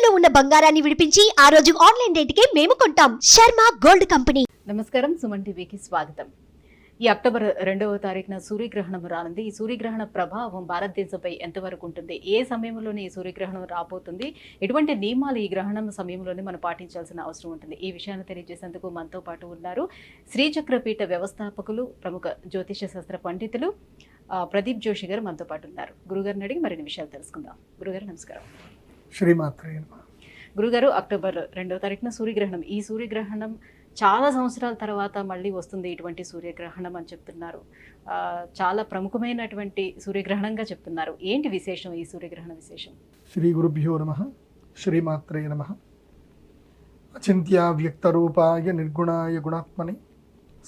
ఇంట్లో ఉన్న బంగారాన్ని విడిపించి ఆ రోజు ఆన్లైన్ రేటుకే మేము కొంటాం. Sharma gold company. నమస్కారం, సుమన్ టీవీకి స్వాగతం. ఈ అక్టోబర్ 2వ తారీఖున సూర్యగ్రహణం రానుంది. ఈ సూర్యగ్రహణ ప్రభావం భారతదేశంపై ఎంతవరకు ఉంటుంది, ఏ సమయంలోనే ఈ సూర్యగ్రహణం రాబోతుంది, ఎటువంటి నియమాలు ఈ గ్రహణం సమయంలోనే మనం పాటించాల్సిన అవసరం ఉంటుంది, ఈ విషయాన్ని తెలియజేసేందుకు మనతో పాటు ఉన్నారు శ్రీచక్రపీఠ వ్యవస్థాపకులు, ప్రముఖ జ్యోతిష శాస్త్ర పండితులు ప్రదీప్ జోషి గారు మనతో పాటు ఉన్నారు. గురుగారిని అడిగి మరిన్ని విషయాలు తెలుసుకుందాం. గురుగారు నమస్కారం. శ్రీమాత్రే. గురుగారు, అక్టోబర్ 2వ తారీఖున సూర్యగ్రహణం. ఈ సూర్యగ్రహణం చాలా సంవత్సరాల తర్వాత మళ్ళీ వస్తుంది ఇటువంటి సూర్యగ్రహణం అని చెప్తున్నారు. చాలా ప్రముఖమైనటువంటి సూర్యగ్రహణంగా చెప్తున్నారు. ఏంటి విశేషం, ఈ సూర్యగ్రహణ విశేషం? శ్రీ గురుభ్యో నమః. శ్రీమాత్రే నమః. అచింత్య వ్యక్త రూపాయ నిర్గుణాయ గుణాత్మని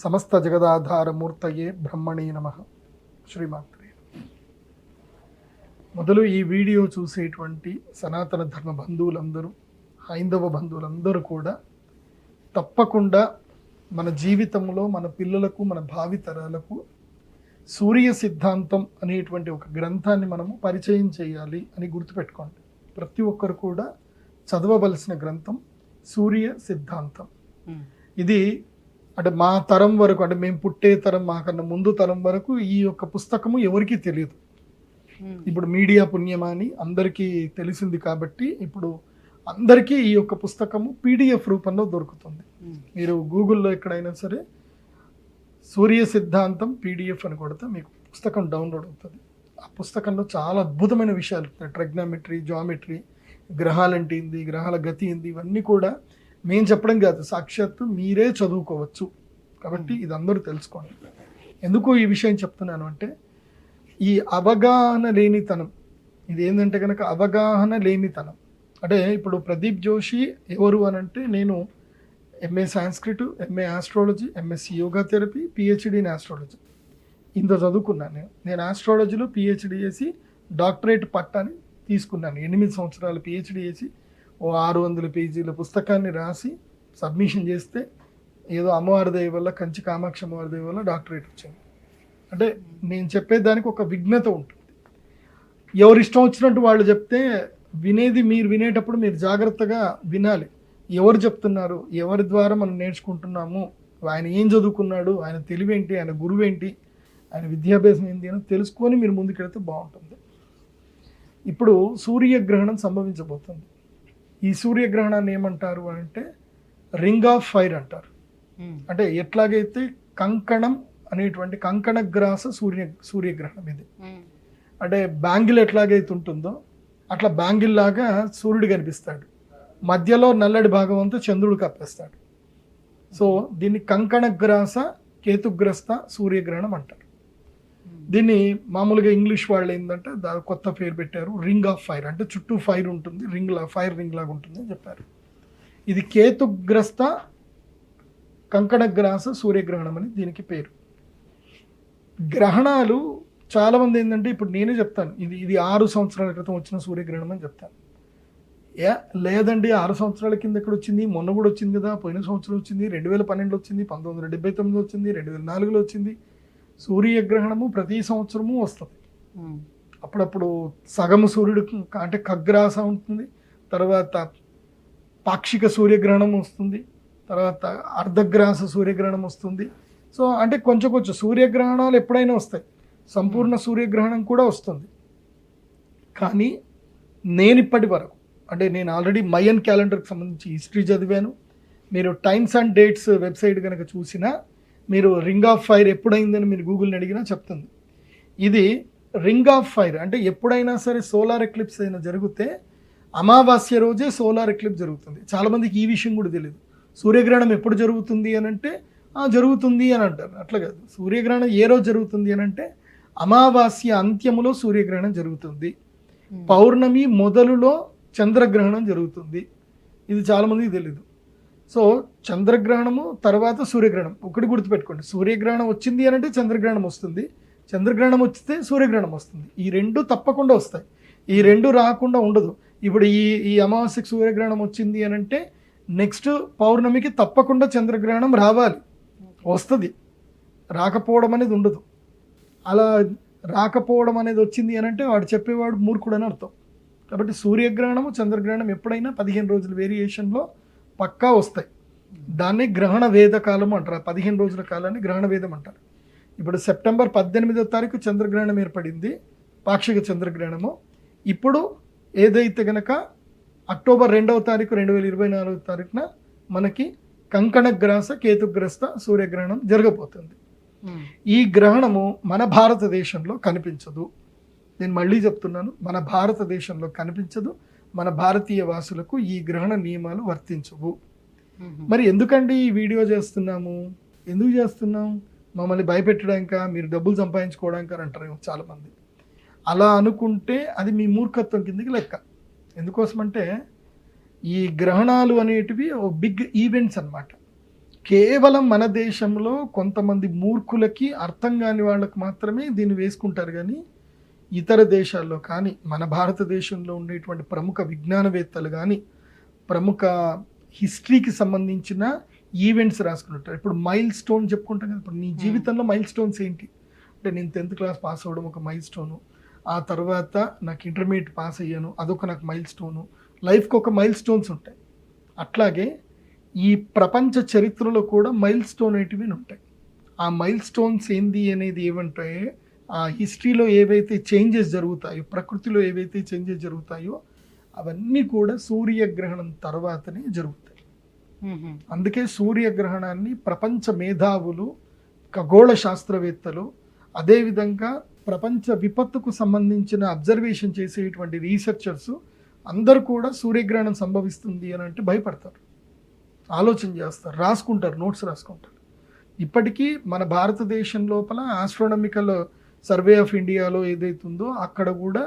సమస్త జగదాధారమూర్తయే బ్రహ్మణే నమః. శ్రీమాత్రే. మొదలు ఈ వీడియో చూసేటువంటి సనాతన ధర్మ బంధువులందరూ, హైందవ బంధువులందరూ కూడా తప్పకుండా మన జీవితంలో మన పిల్లలకు, మన భావితరాలకు సూర్య సిద్ధాంతం అనేటువంటి ఒక గ్రంథాన్ని మనము పరిచయం చేయాలి అని గుర్తుపెట్టుకోండి. ప్రతి ఒక్కరు కూడా చదవవలసిన గ్రంథం సూర్య సిద్ధాంతం. ఇది అంటే మా తరం వరకు, అంటే మేము పుట్టే తరం, మాకన్నా ముందు తరం వరకు ఈ యొక్క పుస్తకము ఎవరికీ తెలియదు. ఇప్పుడు మీడియా పుణ్యమాని అందరికీ తెలిసింది కాబట్టి ఇప్పుడు అందరికీ ఈ యొక్క పుస్తకము PDF రూపంలో దొరుకుతుంది. మీరు గూగుల్లో ఎక్కడైనా సరే సూర్య సిద్ధాంతం PDF అని కొడితే మీకు పుస్తకం డౌన్లోడ్ అవుతుంది. ఆ పుస్తకంలో చాలా అద్భుతమైన విషయాలు ఉంటాయి. ట్రిగ్నోమెట్రీ, జామెట్రీ, గ్రహాలంటే ఏంది, గ్రహాల గతి ఏంది, ఇవన్నీ కూడా మేము చెప్పడం కాదు, సాక్షాత్తు మీరే చదువుకోవచ్చు. కాబట్టి ఇది అందరూ తెలుసుకోండి. ఎందుకు ఈ విషయం చెప్తున్నాను అంటే, ఈ అవగాహన లేనితనం, ఇది ఏంటంటే కనుక అవగాహన లేనితనం. అంటే ఇప్పుడు ప్రదీప్ జోషి ఎవరు అని అంటే, నేను MA Sanskrit, MA astrology, MSc yoga therapy, PhD in astrology ఇంత చదువుకున్నాను. నేను ఆస్ట్రాలజీలో PhD చేసి డాక్టరేట్ పట్టాని తీసుకున్నాను. 8 సంవత్సరాలు PhD చేసి 600 పేజీల పుస్తకాన్ని రాసి సబ్మిషన్ చేస్తే ఏదో అమ్మవారి దయ వల్ల, కంచి కామాక్షి అమ్మవారి దయ వల్ల డాక్టరేట్ వచ్చింది. అంటే నేను చెప్పేదానికి ఒక విఘ్నత ఉంటుంది. ఎవరు ఇష్టం వచ్చినట్టు వాళ్ళు చెప్తే వినేది, మీరు వినేటప్పుడు మీరు జాగ్రత్తగా వినాలి. ఎవరు చెప్తున్నారు, ఎవరి ద్వారా మనం నేర్చుకుంటున్నాము, ఆయన ఏం చదువుకున్నాడు, ఆయన తెలివేంటి, ఆయన గురువేంటి, ఆయన విద్యాభ్యాసం ఏంటి అని తెలుసుకొని మీరు ముందుకెళ్తే బాగుంటుంది. ఇప్పుడు సూర్యగ్రహణం సంభవించబోతుంది. ఈ సూర్యగ్రహణాన్ని ఏమంటారు అంటే రింగ్ ఆఫ్ ఫైర్ అంటారు. అంటే ఎట్లాగైతే కంకణం అనేటువంటి కంకణగ్రాస సూర్యగ్రహణం ఇది. అంటే బ్యాంగిల్ ఎట్లాగైతే ఉంటుందో అట్లా బ్యాంగిల్ లాగా సూర్యుడు కనిపిస్తాడు, మధ్యలో నల్లటి భాగం అంతా చంద్రుడు కప్పేస్తాడు. సో దీన్ని కంకణగ్రాస కేతుగ్రస్త సూర్యగ్రహణం అంటారు. దీన్ని మామూలుగా ఇంగ్లీష్ వాళ్ళు ఏంటంటే దాని కొత్త పేరు పెట్టారు, రింగ్ ఆఫ్ ఫైర్. అంటే చుట్టూ ఫైర్ ఉంటుంది, ఫైర్ రింగ్ లాగా ఉంటుంది అని చెప్పారు. ఇది కేతుగ్రస్త కంకణగ్రాస సూర్యగ్రహణం అని దీనికి పేరు. గ్రహణాలు చాలామంది ఏంటంటే, ఇప్పుడు నేనే చెప్తాను, ఇది 6 సంవత్సరాల క్రితం వచ్చిన సూర్యగ్రహణం అని చెప్తాను. లేదండి 6 సంవత్సరాల కింద ఎక్కడ వచ్చింది, మొన్న కూడా వచ్చింది కదా, పోయిన సంవత్సరం వచ్చింది, 2012 వచ్చింది, 1979 వచ్చింది, 2004లో వచ్చింది. సూర్యగ్రహణము ప్రతి సంవత్సరము వస్తుంది. అప్పుడప్పుడు సగము సూర్యుడు అంటే ఖగ్రాస ఉంటుంది, తర్వాత పాక్షిక సూర్యగ్రహణం వస్తుంది, తర్వాత అర్ధగ్రాస సూర్యగ్రహణం వస్తుంది. సో అంటే కొంచెం సూర్యగ్రహణాలు ఎప్పుడైనా వస్తాయి, సంపూర్ణ సూర్యగ్రహణం కూడా వస్తుంది. కానీ నేను ఇప్పటి వరకు, అంటే నేను ఆల్రెడీ మయన్ క్యాలెండర్కి సంబంధించి హిస్టరీ చదివాను. మీరు టైమ్స్ అండ్ డేట్స్ వెబ్సైట్ కనుక చూసినా, మీరు రింగ్ ఆఫ్ ఫైర్ ఎప్పుడైందని మీరు గూగుల్ని అడిగినా చెప్తుంది. ఇది రింగ్ ఆఫ్ ఫైర్ అంటే ఎప్పుడైనా సరే సోలార్ ఎక్లిప్స్ అయినా జరిగితే అమావాస్య రోజే సోలార్ ఎక్లిప్స్ జరుగుతుంది. చాలామందికి ఈ విషయం కూడా తెలియదు. సూర్యగ్రహణం ఎప్పుడు జరుగుతుంది అని అంటే జరుగుతుంది అని అంటారు. అట్లా కాదు. సూర్యగ్రహణం ఏ రోజు జరుగుతుంది అని అంటే అమావాస్య అంత్యములో సూర్యగ్రహణం జరుగుతుంది, పౌర్ణమి మొదలులో చంద్రగ్రహణం జరుగుతుంది. ఇది చాలామందికి తెలీదు. సో చంద్రగ్రహణము తర్వాత సూర్యగ్రహణం. ఒకటి గుర్తుపెట్టుకోండి, సూర్యగ్రహణం వచ్చింది అని అంటే చంద్రగ్రహణం వస్తుంది, చంద్రగ్రహణం వస్తే సూర్యగ్రహణం వస్తుంది. ఈ రెండు తప్పకుండా వస్తాయి, ఈ రెండు రాకుండా ఉండదు. ఇప్పుడు ఈ అమావాస్యకు సూర్యగ్రహణం వచ్చింది అని అంటే నెక్స్ట్ పౌర్ణమికి తప్పకుండా చంద్రగ్రహణం రావాలి, వస్తుంది, రాకపోవడం అనేది ఉండదు. అలా రాకపోవడం అనేది వచ్చింది అని అంటే వాడు చెప్పేవాడు మూర్ఖుడు అని అర్థం. కాబట్టి సూర్యగ్రహణము చంద్రగ్రహణం ఎప్పుడైనా 15 రోజుల వేరియేషన్లో పక్కా వస్తాయి. దాన్ని గ్రహణ వేద కాలము అంటారు. 15 రోజుల కాలాన్ని గ్రహణ వేదం అంటారు. ఇప్పుడు సెప్టెంబర్ 18వ తారీఖు చంద్రగ్రహణం ఏర్పడింది, పాక్షిక చంద్రగ్రహణము. ఇప్పుడు ఏదైతే గనక అక్టోబర్ 2వ తారీఖు 2024 తారీఖున మనకి కంకణగ్రాస కేతుగ్రస్త సూర్యగ్రహణం జరగబోతుంది. ఈ గ్రహణము మన భారతదేశంలో కనిపించదు. నేను మళ్ళీ చెప్తున్నాను, మన భారతదేశంలో కనిపించదు. మన భారతీయ వాసులకు ఈ గ్రహణ నియమాలు వర్తించవు. మరి ఎందుకండి ఈ వీడియో చేస్తున్నాము, ఎందుకు చేస్తున్నాం? మమ్మల్ని భయపెట్టడానిక, మీరు డబ్బులు సంపాదించుకోవడానికి అని అంటారు చాలామంది. అలా అనుకుంటే అది మీ మూర్ఖత్వం కిందకి లెక్క. ఎందుకోసమంటే ఈ గ్రహణాలు అనేటివి బిగ్ ఈవెంట్స్ అన్నమాట. కేవలం మన దేశంలో కొంతమంది మూర్ఖులకి, అర్థం కాని వాళ్ళకి మాత్రమే దీన్ని వేసుకుంటారు. కానీ ఇతర దేశాల్లో కానీ, మన భారతదేశంలో ఉండేటువంటి ప్రముఖ విజ్ఞానవేత్తలు కానీ, ప్రముఖ హిస్టరీకి సంబంధించిన ఈవెంట్స్ రాసుకుంటారు. ఇప్పుడు మైల్ స్టోన్ చెప్పుకుంటాం కదా. ఇప్పుడు నీ జీవితంలో మైల్ స్టోన్స్ ఏంటి అంటే, నేను 10th క్లాస్ పాస్ అవ్వడం ఒక మైల్ స్టోను, ఆ తర్వాత నాకు ఇంటర్మీడియట్ పాస్ అయ్యాను, అదొక నాకు మైల్ స్టోను. లైఫ్కి ఒక మైల్ స్టోన్స్ ఉంటాయి. అట్లాగే ఈ ప్రపంచ చరిత్రలో కూడా మైల్ స్టోన్ అనేటివి ఉంటాయి. ఆ మైల్ స్టోన్స్ ఏంది అనేది ఏమంటే, ఆ హిస్టరీలో ఏవైతే చేంజెస్ జరుగుతాయో, ప్రకృతిలో ఏవైతే చేంజెస్ జరుగుతాయో అవన్నీ కూడా సూర్యగ్రహణం తర్వాతనే జరుగుతాయి. అందుకే సూర్యగ్రహణాన్ని ప్రపంచ మేధావులు, ఖగోళ శాస్త్రవేత్తలు, అదేవిధంగా ప్రపంచ విపత్తుకు సంబంధించిన అబ్జర్వేషన్ చేసేటువంటి రీసెర్చర్స్ అందరూ కూడా సూర్యగ్రహణం సంభవిస్తుంది అని అంటే భయపడతారు, ఆలోచన చేస్తారు, రాసుకుంటారు, నోట్స్ రాసుకుంటారు. ఇప్పటికీ మన భారతదేశం లోపల ఆస్ట్రోనామికల్ సర్వే ఆఫ్ ఇండియాలో ఏదైతే ఉందో అక్కడ కూడా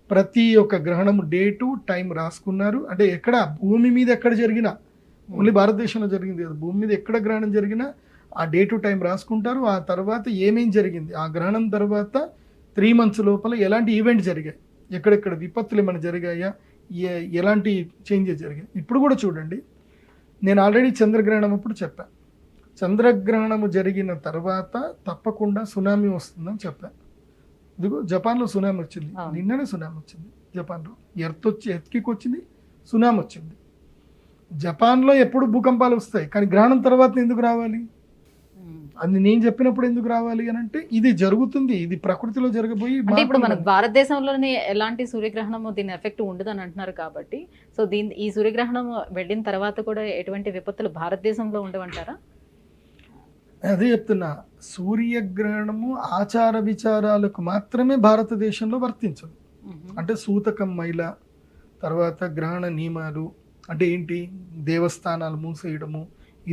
ప్రతి ఒక్క గ్రహణం డేటు టైం రాసుకున్నారు. అంటే ఎక్కడ భూమి మీద ఎక్కడ జరిగినా, ఓన్లీ భారతదేశంలో జరిగింది కదా, భూమి మీద ఎక్కడ గ్రహణం జరిగినా ఆ డేటు టైం రాసుకుంటారు. ఆ తర్వాత ఏమేం జరిగింది, ఆ గ్రహణం తర్వాత 3 months లోపల ఎలాంటి ఈవెంట్ జరిగాయి, ఎక్కడెక్కడ విపత్తులు ఏమైనా జరిగాయా, ఎలాంటి చేంజెస్ జరిగాయి. ఇప్పుడు కూడా చూడండి, నేను ఆల్రెడీ చంద్రగ్రహణం అప్పుడు చెప్పాను, చంద్రగ్రహణము జరిగిన తర్వాత తప్పకుండా సునామీ వస్తుందని చెప్పాను. ఇదిగో జపాన్లో సునామీ వచ్చింది, నిన్ననే సునామీ వచ్చింది జపాన్లో. ఎర్త్కి వచ్చింది, సునామీ వచ్చింది. జపాన్లో ఎప్పుడు భూకంపాలు వస్తాయి, కానీ గ్రహణం తర్వాత ఎందుకు రావాలి? అది నేను చెప్పినప్పుడు ఎందుకు రావాలి అని అంటే, ఇది జరుగుతుంది, ఇది ప్రకృతిలో జరగబోయి. ఇప్పుడు మన భారతదేశంలోనే ఎలాంటి సూర్యగ్రహణం దీని ఎఫెక్ట్ ఉండదని అంటున్నారు కాబట్టి, సో ఈ సూర్యగ్రహణం వెళ్ళిన తర్వాత కూడా ఎటువంటి విపత్తులు భారతదేశంలో ఉండవంటారా? అదే చెప్తున్నా, సూర్యగ్రహణము ఆచార విచారాలకు మాత్రమే భారతదేశంలో వర్తించదు. అంటే సూతకం మైల, తర్వాత గ్రహణ నియమాలు అంటే ఏంటి, దేవస్థానాలు మూసేయడము,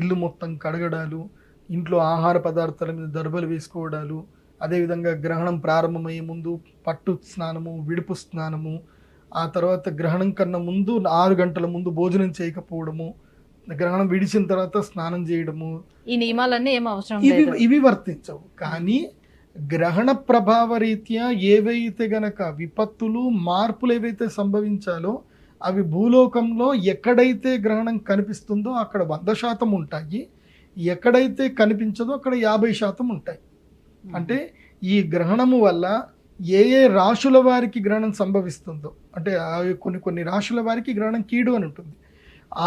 ఇల్లు మొత్తం కడగడాలు, ఇంట్లో ఆహార పదార్థాల మీద దర్బలు వేసుకోవడాలు, అదేవిధంగా గ్రహణం ప్రారంభమయ్యే ముందు పట్టు స్నానము, విడుపు స్నానము, ఆ తర్వాత గ్రహణం కన్నా ముందు 6 గంటల ముందు భోజనం చేయకపోవడము, గ్రహణం విడిచిన తర్వాత స్నానం చేయడము, ఈ నియమాలన్నీ ఏం అవసరం ఇవి వర్తించవు. కానీ గ్రహణ ప్రభావ రీత్యా ఏవైతే గనక విపత్తులు, మార్పులు ఏవైతే సంభవించాలో అవి భూలోకంలో ఎక్కడైతే గ్రహణం కనిపిస్తుందో అక్కడ 100% ఉంటాయి, ఎక్కడైతే కనిపించదో అక్కడ 50% ఉంటాయి. అంటే ఈ గ్రహణము వల్ల ఏ రాశుల వారికి గ్రహణం సంభవిస్తుందో, అంటే కొన్ని రాశుల వారికి గ్రహణం కీడు అని ఉంటుంది,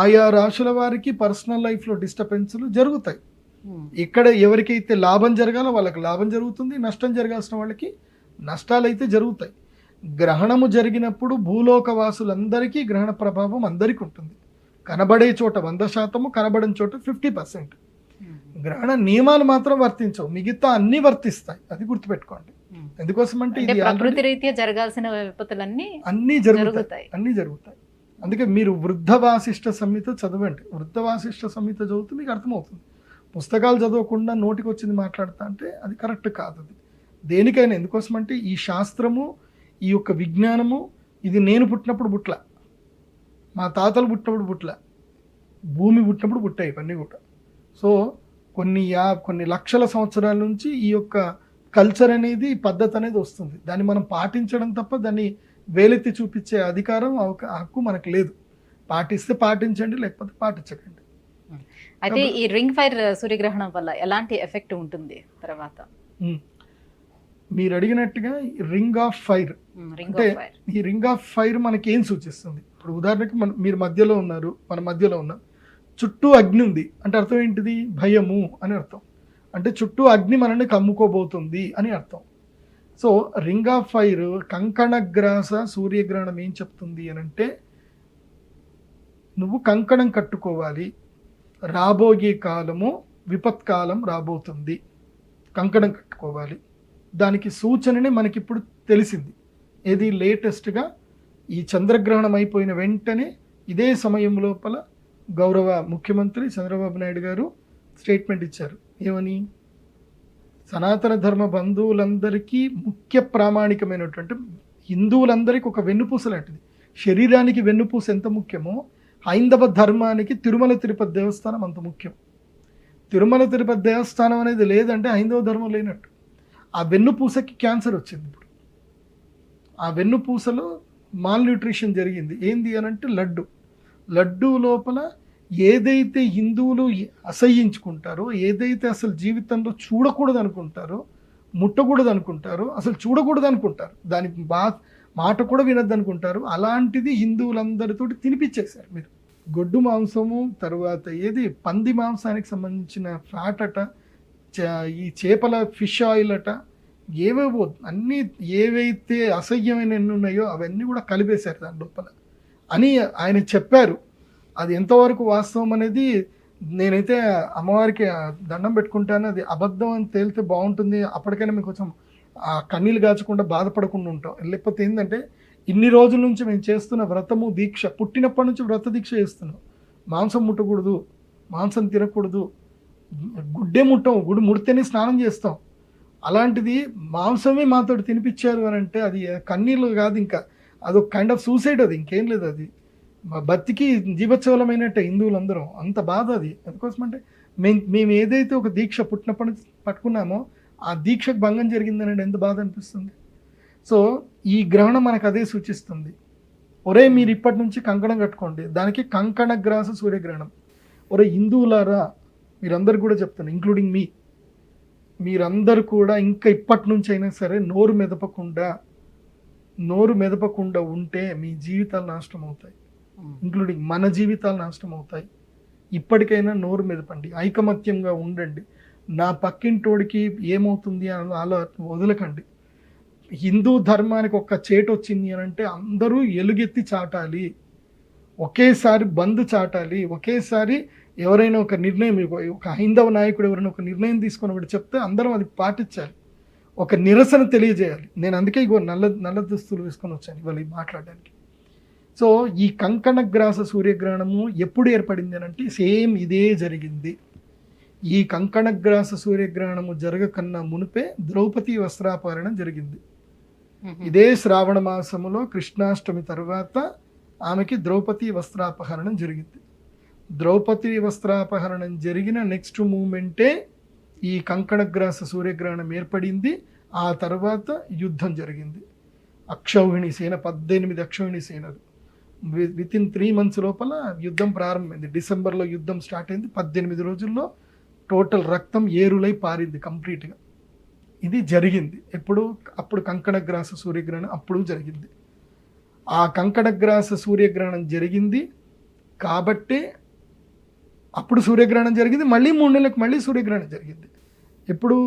ఆయా రాశుల వారికి పర్సనల్ లైఫ్లో డిస్టర్బెన్స్లు జరుగుతాయి. ఇక్కడ ఎవరికైతే లాభం జరగాలో వాళ్ళకి లాభం జరుగుతుంది, నష్టం జరగాల్సిన వాళ్ళకి నష్టాలు అయితే జరుగుతాయి. గ్రహణము జరిగినప్పుడు భూలోక వాసులందరికీ గ్రహణ ప్రభావం అందరికీ ఉంటుంది. కనబడే చోట 100%, కనబడని చోట 50%. గ్రహణ నియమాలు మాత్రం వర్తించవు, మిగతా అన్ని వర్తిస్తాయి. అది గుర్తుపెట్టుకోండి. ఎందుకోసం అంటే ఇది ప్రకృతి రీత్యా జరగాల్సిన విపత్తులన్నీ అన్నీ జరుగుతాయి. అందుకే మీరు వృద్ధ వాసిష్ఠ సంహిత చదవండి. వృద్ధ వాసిష్ఠ సంహిత చదివితే మీకు అర్థమవుతుంది. పుస్తకాలు చదవకుండా నోటికి వచ్చింది మాట్లాడతా అంటే అది కరెక్ట్ కాదు. అది దేనికైనా ఎందుకోసం అంటే ఈ శాస్త్రము, ఈ యొక్క విజ్ఞానము, ఇది నేను పుట్టినప్పుడు పుట్ల, మా తాతలు పుట్టినప్పుడు పుట్ల, భూమి పుట్టినప్పుడు పుట్టాయి ఇవన్నీ కూడా. సో కొన్ని లక్షల సంవత్సరాల నుంచి ఈ యొక్క కల్చర్ అనేది, పద్ధతి అనేది వస్తుంది. దాన్ని మనం పాటించడం తప్ప దాన్ని వేలెత్తి చూపించే అధికారం, హక్కు మనకు లేదు. పాటిస్తే పాటించండి, లేకపోతే పాటించకండి. అయితే ఈ రింగ్ ఫైర్ సూర్యగ్రహణం వల్ల ఎలాంటి ఎఫెక్ట్ ఉంటుంది తర్వాత? మీరు అడిగినట్టుగా రింగ్ ఆఫ్ ఫైర్ రింగ్ అంటే ఆఫ్ ఫైర్. ఈ రింగ్ ఆఫ్ ఫైర్ మనకి ఏం సూచిస్తుంది? ఇప్పుడు ఉదాహరణకి మీరు మధ్యలో ఉన్నారు, మన మధ్యలో ఉన్నాం, చుట్టూ అగ్ని ఉంది అంటే అర్థం ఏంటిది? భయము అని అర్థం. అంటే చుట్టూ అగ్ని మనల్ని కమ్ముకోబోతుంది అని అర్థం. సో రింగ్ ఆఫ్ ఫైర్, కంకణగ్రాస సూర్యగ్రహణం ఏం చెప్తుంది అని అంటే నువ్వు కంకణం కట్టుకోవాలి, రాబోయే కాలము విపత్కాలం రాబోతుంది, కంకణం కట్టుకోవాలి. దానికి సూచనని మనకిప్పుడు తెలిసింది. ఏది? లేటెస్ట్గా ఈ చంద్రగ్రహణం అయిపోయిన వెంటనే ఇదే సమయం లోపల గౌరవ ముఖ్యమంత్రి చంద్రబాబు నాయుడు గారు స్టేట్మెంట్ ఇచ్చారు. ఏమని? సనాతన ధర్మ బంధువులందరికీ ముఖ్య ప్రామాణికమైనటువంటి హిందువులందరికీ ఒక వెన్నుపూస లాంటిది. శరీరానికి వెన్నుపూస ఎంత ముఖ్యమో హైందవ ధర్మానికి తిరుమల తిరుపతి దేవస్థానం అంత ముఖ్యం. తిరుమల తిరుపతి దేవస్థానం అనేది లేదంటే హైందవ ధర్మం లేనట్టు. ఆ వెన్నుపూసకి క్యాన్సర్ వచ్చింది. ఇప్పుడు ఆ వెన్నుపూసలో మాల్ న్యూట్రిషన్ జరిగింది. ఏంది అని అంటే లడ్డు లోపల ఏదైతే హిందువులు అసహ్యించుకుంటారో, ఏదైతే అసలు జీవితంలో చూడకూడదు అనుకుంటారో, ముట్టకూడదు అనుకుంటారో, అసలు చూడకూడదు అనుకుంటారు, దాని మాట కూడా వినద్దు అనుకుంటారు, అలాంటిది హిందువులందరితోటి తినిపించేశారు మీరు. గొడ్డు మాంసము, తర్వాత ఏది పంది మాంసానికి సంబంధించిన ఫ్యాట్ అట, ఈ చేపల ఫిష్ ఆయిల్ అట, ఏవేవో అన్నీ ఏవైతే అసహ్యమైన ఎన్ని ఉన్నాయో అవన్నీ కూడా కలిపేశారు దాని లోపల అని ఆయన చెప్పారు. అది ఎంతవరకు వాస్తవం అనేది నేనైతే అమ్మవారికి దండం పెట్టుకుంటాను. అది అబద్ధం అని తేలితే బాగుంటుంది, అప్పటికైనా మీకు కొంచెం కన్నీళ్ళు కాచకుండా బాధపడకుండా ఉంటాం. లేకపోతే ఏంటంటే ఇన్ని రోజుల నుంచి మేము చేస్తున్న వ్రతము దీక్ష, పుట్టినప్పటి నుంచి వ్రత దీక్ష చేస్తున్నాం. మాంసం ముట్టకూడదు, మాంసం తినకూడదు, గుడ్డే ముట్టం, గుడి ముడితేనే స్నానం చేస్తాం. అలాంటిది మాంసమే మాతో తినిపించారు అని అంటే అది కన్నీళ్ళు కాదు, ఇంకా అదొక కైండ్ ఆఫ్ సూసైడ్. అది ఇంకేం లేదు, అది బతికి జీవోత్సవమైనట్టే హిందువులందరం. అంత బాధ అది. ఎందుకోసమంటే మేము ఏదైతే ఒక దీక్ష పుట్టినప్పటి నుంచి పట్టుకున్నామో ఆ దీక్షకు భంగం జరిగిందని ఎంత బాధ అనిపిస్తుంది. సో ఈ గ్రహణం మనకు అదే సూచిస్తుంది. ఒరే మీరు ఇప్పటి నుంచి కంకణం కట్టుకోండి, దానికి కంకణగ్రాస సూర్యగ్రహణం. ఒరే హిందువులారా, మీరందరూ కూడా చెప్తాను, ఇంక్లూడింగ్ మీరందరూ కూడా ఇంకా ఇప్పటి నుంచి అయినా సరే నోరు మెదపకుండా ఉంటే మీ జీవితాలు నాశనం అవుతాయి, ఇంక్లూడింగ్ మన జీవితాలు నాశనం అవుతాయి. ఇప్పటికైనా నోరు మెదపండి, ఐకమత్యంగా ఉండండి. నా పక్కింటోడికి ఏమవుతుంది అని అలా వదలకండి. హిందూ ధర్మానికి ఒక చేటు వచ్చింది అని అంటే అందరూ ఎలుగెత్తి చాటాలి, ఒకేసారి బంద్ చాటాలి. ఒకేసారి ఎవరైనా ఒక నిర్ణయం, ఒక హైందవ నాయకుడు ఎవరైనా ఒక నిర్ణయం తీసుకొని ఒకటి చెప్తే అందరం అది పాటించాలి, ఒక నిరసన తెలియజేయాలి. నేను అందుకే ఇగో నల్ల దుస్తులు వేసుకొని వచ్చాను ఇవాళ మాట్లాడడానికి. సో ఈ కంకణగ్రాస సూర్యగ్రహణము ఎప్పుడు ఏర్పడింది అని అంటే సేమ్ ఇదే జరిగింది. ఈ కంకణగ్రాస సూర్యగ్రహణము జరగకన్నా మునిపే ద్రౌపది వస్త్రాపహరణం జరిగింది. ఇదే శ్రావణ మాసములో కృష్ణాష్టమి తర్వాత ఆమెకి ద్రౌపది వస్త్రాపహరణం జరిగింది. ద్రౌపది వస్త్రాపహరణం జరిగిన నెక్స్ట్ మూమెంటే ఈ కంకణగ్రాస సూర్యగ్రహణం ఏర్పడింది. ఆ తర్వాత యుద్ధం జరిగింది. అక్షౌహిణి సేన 18 అక్షౌహిణి సేనలు వితిన్ 3 months లోపల యుద్ధం ప్రారంభమైంది. డిసెంబర్లో యుద్ధం స్టార్ట్ అయింది. 18 రోజుల్లో టోటల్ రక్తం ఏరులై పారింది కంప్లీట్గా. ఇది జరిగింది అప్పుడు కంకణగ్రాస సూర్యగ్రహణం అప్పుడు జరిగింది. ఆ కంకణగ్రాస సూర్యగ్రహణం జరిగింది కాబట్టే అప్పుడు సూర్యగ్రహణం జరిగింది. మళ్ళీ 3 నెలలకు మళ్ళీ సూర్యగ్రహణం జరిగింది. ఎప్పుడు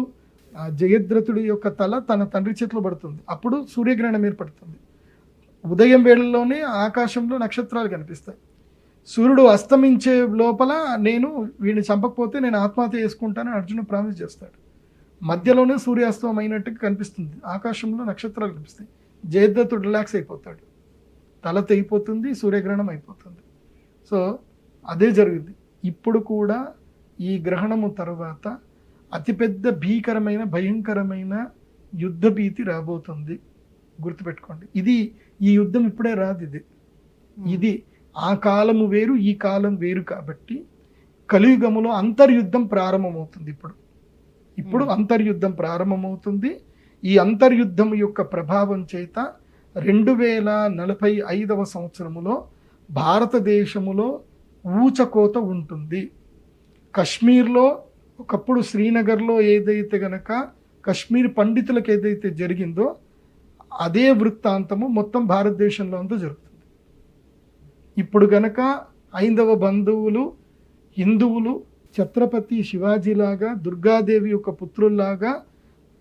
జయద్రథుడి యొక్క తల తన తండ్రి చేతిలో పడుతుంది, అప్పుడు సూర్యగ్రహణం ఏర్పడుతుంది. ఉదయం వేళల్లోనే ఆకాశంలో నక్షత్రాలు కనిపిస్తాయి. సూర్యుడు అస్తమించే లోపల నేను వీడిని చంపకపోతే నేను ఆత్మహత్య చేసుకుంటానని అర్జునుడు ప్రామిస్ చేస్తాడు. మధ్యలోనే సూర్యాస్తమం అయినట్టుగా కనిపిస్తుంది, ఆకాశంలో నక్షత్రాలు కనిపిస్తాయి. జయద్రథుడు రిలాక్స్ అయిపోతాడు, తల తెగిపోతుంది, సూర్యగ్రహణం అయిపోతుంది. సో అదే జరిగింది. ఇప్పుడు కూడా ఈ గ్రహణము తర్వాత అతిపెద్ద భీకరమైన భయంకరమైన యుద్ధ భీతి రాబోతుంది. గుర్తుపెట్టుకోండి, ఈ యుద్ధం ఇప్పుడే రాదు. ఇది ఆ కాలము వేరు, ఈ కాలం వేరు. కాబట్టి కలియుగములో అంతర్యుద్ధం ప్రారంభమవుతుంది. ఇప్పుడు అంతర్యుద్ధం ప్రారంభమవుతుంది. ఈ అంతర్యుద్ధం యొక్క ప్రభావం చేత 2045వ సంవత్సరములో భారతదేశములో ఊచకోత ఉంటుంది. కశ్మీర్లో ఒకప్పుడు శ్రీనగర్లో ఏదైతే గనక కశ్మీర్ పండితులకు ఏదైతే జరిగిందో అదే వృత్తాంతము మొత్తం భారతదేశంలో అంతా జరుగుతుంది. ఇప్పుడు గనక హైందవ బంధువులు హిందువులు ఛత్రపతి శివాజీలాగా దుర్గాదేవి యొక్క పుత్రుల్లాగా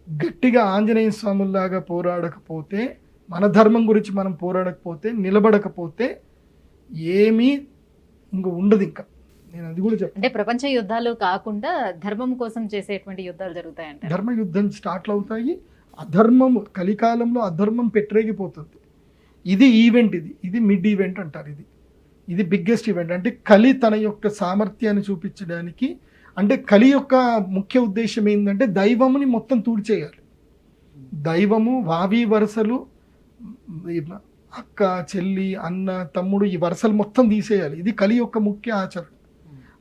గట్టిగా ఆంజనేయ స్వాముల్లాగా పోరాడకపోతే, మన ధర్మం గురించి మనం పోరాడకపోతే, నిలబడకపోతే ఏమీ ఇంక ఉండదు. ఇంకా నేను అది కూడా చెప్తాను. అంటే ప్రపంచ యుద్ధాలు కాకుండా ధర్మం కోసం చేసేటువంటి యుద్ధాలు జరుగుతాయంట. ధర్మ యుద్ధం స్టార్ట్లు అవుతాయి. అధర్మము కలికాలంలో అధర్మం పెట్టరేగిపోతుంది. ఇది ఈవెంట్, ఇది మిడ్ ఈవెంట్ అంటారు. ఇది బిగ్గెస్ట్ ఈవెంట్. అంటే కలి తన యొక్క సామర్థ్యాన్ని చూపించడానికి, అంటే కలి యొక్క ముఖ్య ఉద్దేశం ఏంటంటే దైవముని మొత్తం తూడిచేయాలి. దైవము, వావి వరుసలు, అక్క చెల్లి అన్న తమ్ముడు, ఈ వరుసలు మొత్తం తీసేయాలి. ఇది కలి యొక్క ముఖ్య ఆచరణ.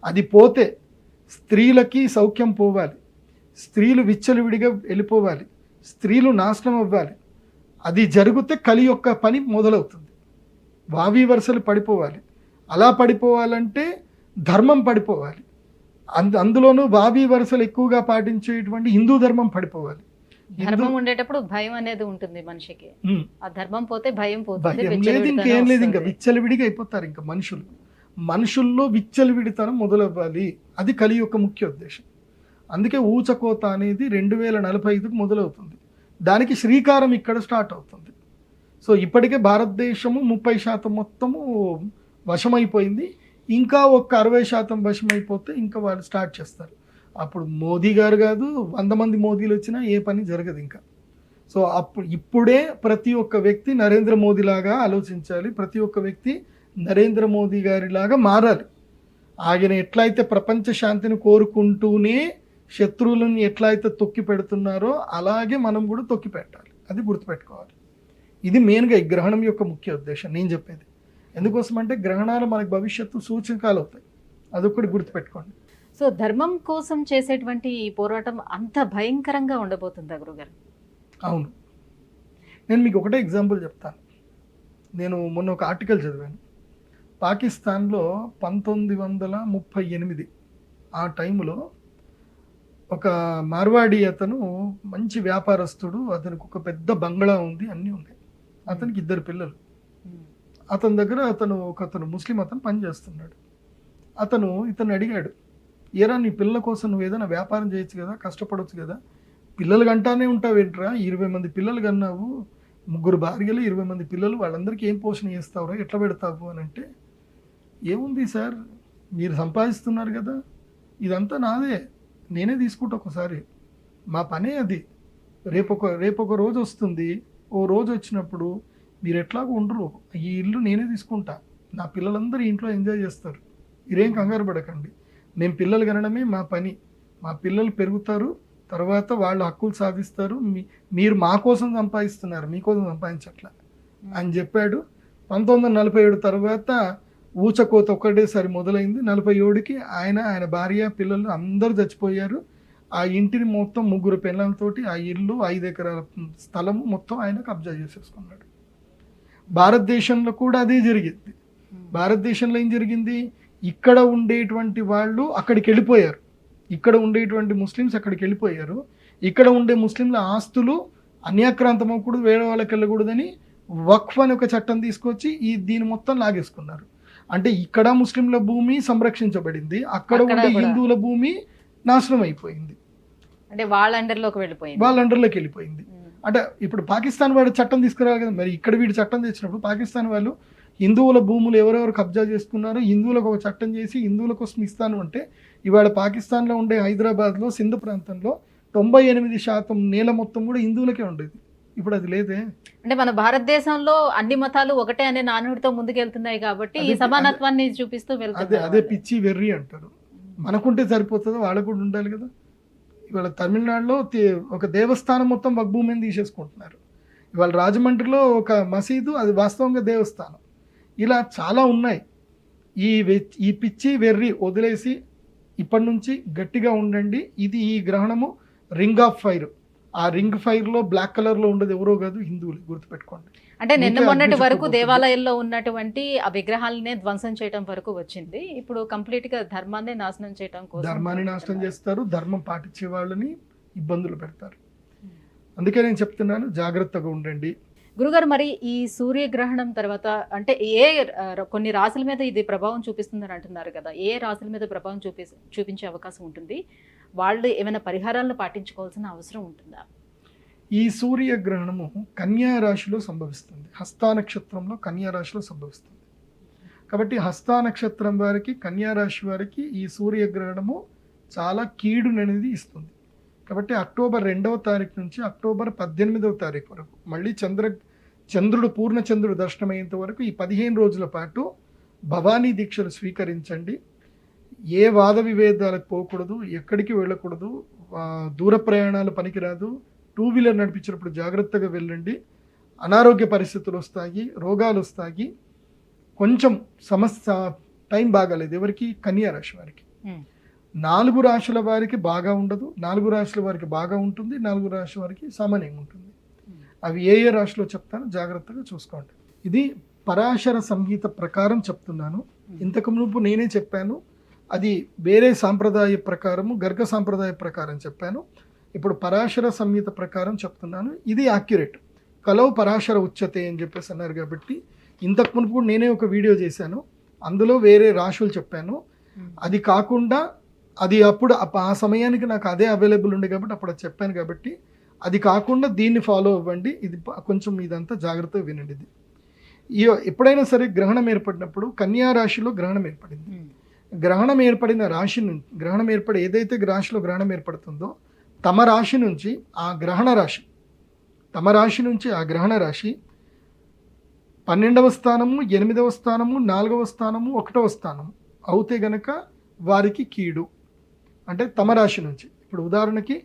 అది పోతే స్త్రీలకి సౌఖ్యం పోవాలి, స్త్రీలు విచ్చలవిడిగా వెళ్ళిపోవాలి, స్త్రీలు నాశనం అవ్వాలి. అది జరిగితే కలి యొక్క పని మొదలవుతుంది. వావి వరుసలు పడిపోవాలి. అలా పడిపోవాలంటే ధర్మం పడిపోవాలి. అందులోనూ వావి వరుసలు ఎక్కువగా పాటించేటువంటి హిందూ ధర్మం పడిపోవాలి. ధర్మం ఉండేటప్పుడు భయం అనేది ఉంటుంది మనిషికి. ఆ ధర్మం పోతే భయం పోతుంది. భయం లేదు, ఇంకేం లేదు. ఇంకా విచ్చలవిడిగా అయిపోతారు. ఇంకా మనుషుల్లో విచ్చలవిడితనం మొదలవ్వాలి. అది కలి యొక్క ముఖ్య ఉద్దేశం. అందుకే ఊచకోత అనేది 2045కు మొదలవుతుంది. దానికి శ్రీకారం ఇక్కడ స్టార్ట్ అవుతుంది. సో ఇప్పటికే భారతదేశము 30% మొత్తము వశమైపోయింది. ఇంకా ఒక 60% వశమైపోతే ఇంకా వాళ్ళు స్టార్ట్ చేస్తారు. అప్పుడు మోదీ గారు కాదు, 100 మంది మోదీలు వచ్చినా ఏ పని జరగదు ఇంకా. సో ఇప్పుడే ప్రతి ఒక్క వ్యక్తి నరేంద్ర మోదీ లాగా ఆలోచించాలి. ప్రతి ఒక్క వ్యక్తి నరేంద్ర మోదీ గారిలాగా మారాలి. ఆయన ఎట్లయితే ప్రపంచ శాంతిని కోరుకుంటూనే శత్రువులను ఎట్లయితే తొక్కి పెడుతున్నారో అలాగే మనం కూడా తొక్కి పెట్టాలి. అది గుర్తుపెట్టుకోవాలి. ఇది మెయిన్గా ఈ గ్రహణం యొక్క ముఖ్య ఉద్దేశం నేను చెప్పేది. ఎందుకోసం అంటే గ్రహణాలు మనకు భవిష్యత్తు సూచకాలు అవుతాయి. అదొకటి గుర్తుపెట్టుకోండి. సో ధర్మం కోసం చేసేటువంటి ఈ పోరాటం అంత భయంకరంగా ఉండబోతుందా గురుగారు? అవును. నేను మీకు ఒకటే ఎగ్జాంపుల్ చెప్తాను. నేను మొన్న ఒక ఆర్టికల్ చదివాను. పాకిస్తాన్లో 1938 ఆ టైంలో ఒక మార్వాడి అతను మంచి వ్యాపారస్తుడు. అతనికి ఒక పెద్ద బంగ్లా ఉంది, అన్నీ ఉన్నాయి. అతనికి 2 పిల్లలు. అతని దగ్గర అతను ముస్లిం అతను పని చేస్తున్నాడు. ఇతను అడిగాడు, ఏరా నీ పిల్లల కోసం నువ్వు ఏదైనా వ్యాపారం చేయొచ్చు కదా, కష్టపడవచ్చు కదా, పిల్లలు గంటానే ఉంటావేంట్రా, 20 మంది పిల్లలు కన్నావు, 3 భార్యలు, 20 మంది పిల్లలు, వాళ్ళందరికీ ఏం పోషణ చేస్తావురా, ఎట్లా పెడతావు అని అంటే, ఏముంది సార్ మీరు సంపాదిస్తున్నారు కదా, ఇదంతా నాదే, నేనే తీసుకుంటా ఒకసారి, మా పనే అది. రేపొక రోజు వస్తుంది, ఓ రోజు వచ్చినప్పుడు మీరు ఎట్లాగో ఉండరు, ఈ ఇల్లు నేనే తీసుకుంటా, నా పిల్లలందరూ ఇంట్లో ఎంజాయ్ చేస్తారు, మీరేం కంగారు పడకండి, మేము పిల్లలు కనడమే మా పని, మా పిల్లలు పెరుగుతారు, తర్వాత వాళ్ళు హక్కులు సాధిస్తారు, మీరు మా కోసం సంపాదిస్తున్నారు, మీకోసం సంపాదించట్లా అని చెప్పాడు. 1947 తర్వాత ఊచకోత ఒక్కటేసారి మొదలైంది. 47కి ఆయన భార్య పిల్లలు అందరూ చచ్చిపోయారు. ఆ ఇంటిని మొత్తం 3 పిల్లలతోటి ఆ ఇల్లు 5 ఎకరాల స్థలము మొత్తం ఆయన కబ్జా చేసేసుకున్నాడు. భారతదేశంలో కూడా అదే జరిగింది. భారతదేశంలో ఏం జరిగింది, ఇక్కడ ఉండేటువంటి వాళ్ళు అక్కడికి వెళ్ళిపోయారు, ఇక్కడ ఉండేటువంటి ముస్లిమ్స్ అక్కడికి వెళ్ళిపోయారు. ఇక్కడ ఉండే ముస్లింల ఆస్తులు అన్యాక్రాంతం అవ్వకూడదు, వేరే వాళ్ళకి వెళ్ళకూడదని వక్ఫ్ అని ఒక చట్టం తీసుకొచ్చి దీని మొత్తం లాగేసుకున్నారు. అంటే ఇక్కడ ముస్లింల భూమి సంరక్షించబడింది, అక్కడ ఉండే హిందువుల భూమి నాశనం అయిపోయింది, అంటే వాళ్ళ అండర్లోకి వెళ్ళిపోయింది. అంటే ఇప్పుడు పాకిస్తాన్ వాడు చట్టం తీసుకురావాలి కదా, మరి ఇక్కడ వీడు చట్టం తెచ్చినప్పుడు పాకిస్తాన్ వాళ్ళు హిందువుల భూములు ఎవరెవరు కబ్జా చేసుకున్నారో హిందువులకు ఒక చట్టం చేసి హిందువుల కోసం ఇస్తాను అంటే, ఇవాళ పాకిస్తాన్లో ఉండే హైదరాబాద్లో సింధు ప్రాంతంలో 98% నేల మొత్తం కూడా హిందువులకే ఉండేది. ఇప్పుడు అది లేదే. అంటే మన భారతదేశంలో అన్ని మతాలు ఒకటే అనే నానుడితో ముందుకెళ్తున్నాయి కాబట్టి ఈ సమానత్వాన్ని చూపిస్తూ వెళ్తుంది. అదే పిచ్చి వెర్రి అంటారు. మనకుంటే సరిపోతుందో వాళ్ళకు కూడా ఉండాలి కదా. ఇవాళ తమిళనాడులో ఒక దేవస్థానం మొత్తం వగ్భూమిని తీసేసుకుంటున్నారు. ఇవాళ రాజమండ్రిలో ఒక మసీదు, అది వాస్తవంగా దేవస్థానం. ఇలా చాలా ఉన్నాయి. ఈ పిచ్చి వెర్రి వదిలేసి ఇప్పటి నుంచి గట్టిగా ఉండండి. ఈ గ్రహణము రింగ్ ఆఫ్ ఫైర్. ఆ రింగ్ ఫైర్లో బ్లాక్ కలర్లో ఉండదు ఎవరో కాదు, హిందువులు, గుర్తుపెట్టుకోండి. అంటే నిన్న మొన్నటి వరకు దేవాలయాల్లో ఉన్నటువంటి ఆ విగ్రహాలనే ధ్వంసం చేయడం వరకు వచ్చింది. ఇప్పుడు కంప్లీట్ గా ధర్మాన్ని నాశనం చేయడం కోసం ధర్మాన్ని నాశనం చేస్తారు, ధర్మం పాటించే వాళ్ళని ఇబ్బందులు పెడతారు. అందుకే నేను చెప్తున్నాను, జాగ్రత్తగా ఉండండి. గురుగారు, మరి ఈ సూర్యగ్రహణం తర్వాత అంటే కొన్ని రాశుల మీద ఇది ప్రభావం చూపిస్తుందని అంటున్నారు కదా, ఏ రాశుల మీద ప్రభావం చూపించే అవకాశం ఉంటుంది? వాళ్ళు ఏమైనా పరిహారాలను పాటించుకోవాల్సిన అవసరం ఉంటుందా? ఈ సూర్యగ్రహణము కన్యా రాశిలో సంభవిస్తుంది, హస్తా నక్షత్రంలో కన్యా రాశిలో సంభవిస్తుంది. కాబట్టి హస్తా నక్షత్రం వారికి, కన్యా రాశి వారికి ఈ సూర్యగ్రహణము చాలా కీడుననేది ఇస్తుంది. కాబట్టి అక్టోబర్ 2వ తారీఖు నుంచి అక్టోబర్ 18వ తారీఖు వరకు మళ్ళీ చంద్రుడు పూర్ణచంద్రుడు దర్శనమయ్యేంత వరకు ఈ 15 రోజుల పాటు భవానీ దీక్షలు స్వీకరించండి. ఏ వాద విభేదాలకు పోకూడదు, ఎక్కడికి వెళ్ళకూడదు, దూర ప్రయాణాలు పనికిరాదు. 2 వీలర్ నడిపించినప్పుడు జాగ్రత్తగా వెళ్ళండి. అనారోగ్య పరిస్థితులు వస్తాయి, రోగాలు వస్తాయి. కొంచెం సమస్య టైం బాగాలేదు ఎవరికి? కన్యా రాశి వారికి. 4 రాశుల వారికి బాగా ఉండదు, 4 రాశుల వారికి బాగా ఉంటుంది, 4 రాశి వారికి సామాన్యంగా ఉంటుంది. అవి ఏ ఏ రాశిలో చెప్తాను, జాగ్రత్తగా చూసుకోండి. ఇది పరాశర సంహిత ప్రకారం చెప్తున్నాను. ఇంతకు మునుపు నేనే చెప్పాను, అది వేరే సాంప్రదాయ ప్రకారము, గర్గ సాంప్రదాయ ప్రకారం చెప్పాను. ఇప్పుడు పరాశర సంహిత ప్రకారం చెప్తున్నాను. ఇది యాక్యురేట్. కలవు పరాశర ఉచ్యతే అని చెప్పేసి అన్నారు కాబట్టి, ఇంతకు మునుపు నేనే ఒక వీడియో చేశాను, అందులో వేరే రాశులు చెప్పాను. అది కాకుండా అది అప్పుడు ఆ సమయానికి నాకు అదే అవైలబుల్ ఉంది కాబట్టి అప్పుడు అది చెప్పాను. కాబట్టి అది కాకుండా దీన్ని ఫాలో అవ్వండి. ఇది కొంచెం ఇదంతా జాగ్రత్తగా వినండి. ఇది ఎప్పుడైనా సరే గ్రహణం ఏర్పడినప్పుడు కన్యా రాశిలో గ్రహణం ఏర్పడింది. గ్రహణం ఏర్పడిన రాశి నుంచి, గ్రహణం ఏర్పడి ఏదైతే రాశిలో గ్రహణం ఏర్పడుతుందో తమ రాశి నుంచి ఆ గ్రహణ రాశి, తమ రాశి నుంచి ఆ గ్రహణ రాశి 12వ స్థానము, 8వ స్థానము, 4వ స్థానము, 1వ స్థానము అవుతే గనక వారికి కీడు. అంటే తమ రాశి నుంచి, ఇప్పుడు ఉదాహరణకి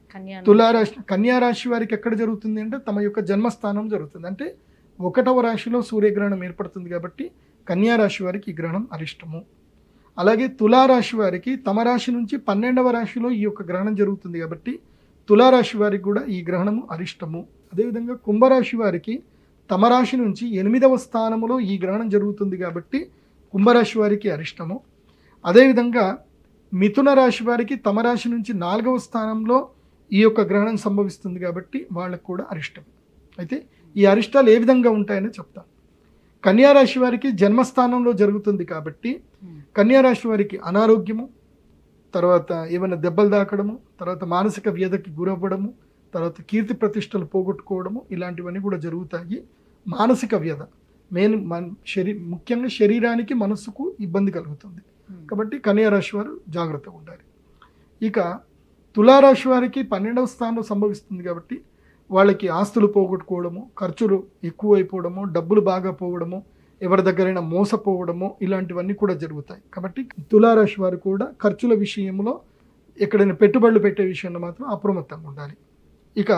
తులారాశి, కన్యా రాశి వారికి ఎక్కడ జరుగుతుంది అంటే తమ యొక్క జన్మస్థానం జరుగుతుంది. అంటే 1వ రాశిలో సూర్యగ్రహణం ఏర్పడుతుంది కాబట్టి కన్యా రాశి వారికి ఈ గ్రహణం అరిష్టము. అలాగే తులారాశి వారికి తమ రాశి నుంచి 12వ రాశిలో ఈ యొక్క గ్రహణం జరుగుతుంది కాబట్టి తులారాశి వారికి కూడా ఈ గ్రహణము అరిష్టము. అదేవిధంగా కుంభరాశి వారికి తమ రాశి నుంచి 8వ స్థానములో ఈ గ్రహణం జరుగుతుంది కాబట్టి కుంభరాశి వారికి అరిష్టము. అదేవిధంగా మిథున రాశి వారికి తమ రాశి నుంచి 4వ స్థానంలో ఈ యొక్క గ్రహణం సంభవిస్తుంది కాబట్టి వాళ్ళకు కూడా అరిష్టం. అయితే ఈ అరిష్టాలు ఏ విధంగా ఉంటాయని చెప్తాను. కన్యా రాశి వారికి జన్మస్థానంలో జరుగుతుంది కాబట్టి కన్యా రాశి వారికి అనారోగ్యము, తర్వాత ఏమైనా దెబ్బలు తాకడము, తర్వాత మానసిక వ్యధకి గురవ్వడము, తర్వాత కీర్తి ప్రతిష్టలు పోగొట్టుకోవడము, ఇలాంటివన్నీ కూడా జరుగుతాయి. మానసిక వ్యధ ముఖ్యంగా శరీరానికి, మనస్సుకు ఇబ్బంది కలుగుతుంది. కాబట్టి కన్యా రాశి వారు జాగ్రత్తగా ఉండాలి. ఇక తులారాశి వారికి 12వ స్థానంలో సంభవిస్తుంది కాబట్టి వాళ్ళకి ఆస్తులు పోగొట్టుకోవడము, ఖర్చులు ఎక్కువైపోవడము, డబ్బులు బాగా పోవడము, ఎవరి దగ్గరైనా మోసపోవడము, ఇలాంటివన్నీ కూడా జరుగుతాయి. కాబట్టి తులారాశి వారు కూడా ఖర్చుల విషయంలో, ఎక్కడైనా పెట్టుబడులు పెట్టే విషయంలో మాత్రం అప్రమత్తంగా ఉండాలి. ఇక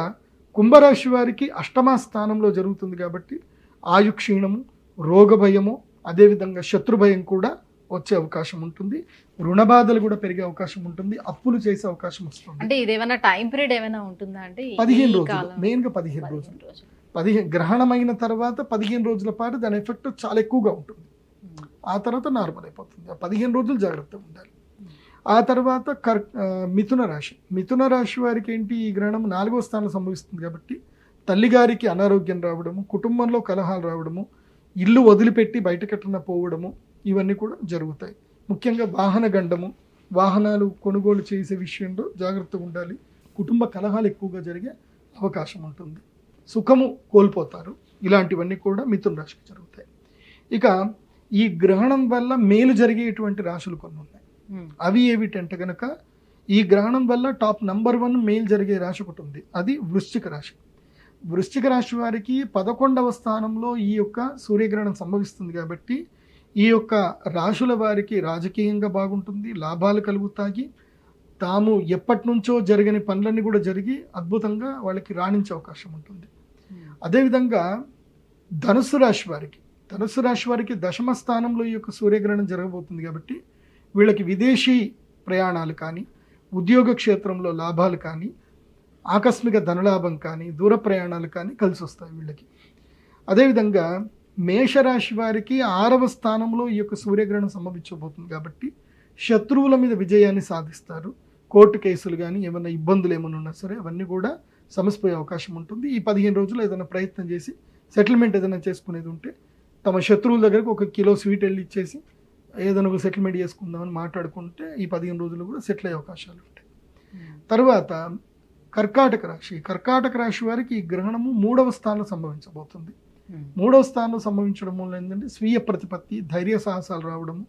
కుంభరాశి వారికి 8వ స్థానంలో జరుగుతుంది కాబట్టి ఆయుక్షీణము, రోగభయము, అదేవిధంగా శత్రుభయం కూడా వచ్చే అవకాశం ఉంటుంది. రుణ బాధలు కూడా పెరిగే అవకాశం ఉంటుంది. అప్పులు చేసే అవకాశం వస్తుంది. అంటే ఇదేమైనా టైం పీరియడ్ ఏమైనా ఉంటుందా? అంటే 15 రోజులు, మెయిన్గా 15 రోజులు. 15 గ్రహణం అయిన తర్వాత 15 రోజుల పాటు దాని ఎఫెక్ట్ చాలా ఎక్కువగా ఉంటుంది. ఆ తర్వాత నార్మల్ అయిపోతుంది. ఆ 15 రోజులు జాగ్రత్తగా ఉండాలి. ఆ తర్వాత మిథున రాశి వారికి ఏంటి, ఈ గ్రహణం 4వ స్థానంలో సంభవిస్తుంది కాబట్టి తల్లిగారికి అనారోగ్యం రావడము, కుటుంబంలో కలహాలు రావడము, ఇల్లు వదిలిపెట్టి బయటకెట్టన పోవడము, ఇవన్నీ కూడా జరుగుతాయి. ముఖ్యంగా వాహన గండము, వాహనాలు కొనుగోలు చేసే విషయంలో జాగ్రత్తగా ఉండాలి. కుటుంబ కలహాలు ఎక్కువగా జరిగే అవకాశం ఉంటుంది. సుఖము కోల్పోతారు. ఇలాంటివన్నీ కూడా మిథున రాశికి జరుగుతాయి. ఇక ఈ గ్రహణం వల్ల మేలు జరిగేటువంటి రాశులు కొన్ని ఉన్నాయి. అవి ఏమిటంటే కనుక ఈ గ్రహణం వల్ల టాప్ నంబర్ 1 మేలు జరిగే రాశి ఒకటి ఉంది. అది వృశ్చిక రాశి. వృశ్చిక రాశి వారికి 11వ స్థానంలో ఈ యొక్క సూర్యగ్రహణం సంభవిస్తుంది కాబట్టి ఈ యొక్క రాశుల వారికి రాజకీయంగా బాగుంటుంది, లాభాలు కలుగుతాయి. తాము ఎప్పటి నుంచో జరగని పనులన్నీ కూడా జరిగి అద్భుతంగా వాళ్ళకి రాణించే అవకాశం ఉంటుంది. అదేవిధంగా ధనుసు రాశి వారికి 10వ స్థానంలో ఈ యొక్క సూర్యగ్రహణం జరగబోతుంది కాబట్టి వీళ్ళకి విదేశీ ప్రయాణాలు కానీ, ఉద్యోగ క్షేత్రంలో లాభాలు కానీ, ఆకస్మిక ధనలాభం కానీ, దూర ప్రయాణాలు కానీ కలిసి వస్తాయి వీళ్ళకి. అదేవిధంగా మేషరాశి వారికి 6వ స్థానంలో ఈ యొక్క సూర్యగ్రహణం సంభవించబోతుంది కాబట్టి శత్రువుల మీద విజయాన్ని సాధిస్తారు. కోర్టు కేసులు కానీ, ఏమైనా ఇబ్బందులు ఏమైనా ఉన్నా సరే అవన్నీ కూడా సమసిపోయే అవకాశం ఉంటుంది. ఈ 15 రోజులు ఏదైనా ప్రయత్నం చేసి సెటిల్మెంట్ ఏదైనా చేసుకునేది ఉంటే తమ శత్రువుల దగ్గరకు 1 కిలో స్వీట్ వెళ్ళి ఇచ్చేసి ఏదైనా ఒక సెటిల్మెంట్ చేసుకుందామని మాట్లాడుకుంటే ఈ 15 రోజులు కూడా సెటిల్ అయ్యే అవకాశాలు ఉంటాయి. తర్వాత కర్కాటక రాశి వారికి ఈ గ్రహణము 3వ స్థానంలో సంభవించబోతుంది. 3వ స్థానంలో సంభవించడం వల్ల ఏంటంటే స్వీయ ప్రతిపత్తి, ధైర్య సాహసాలు రావడము,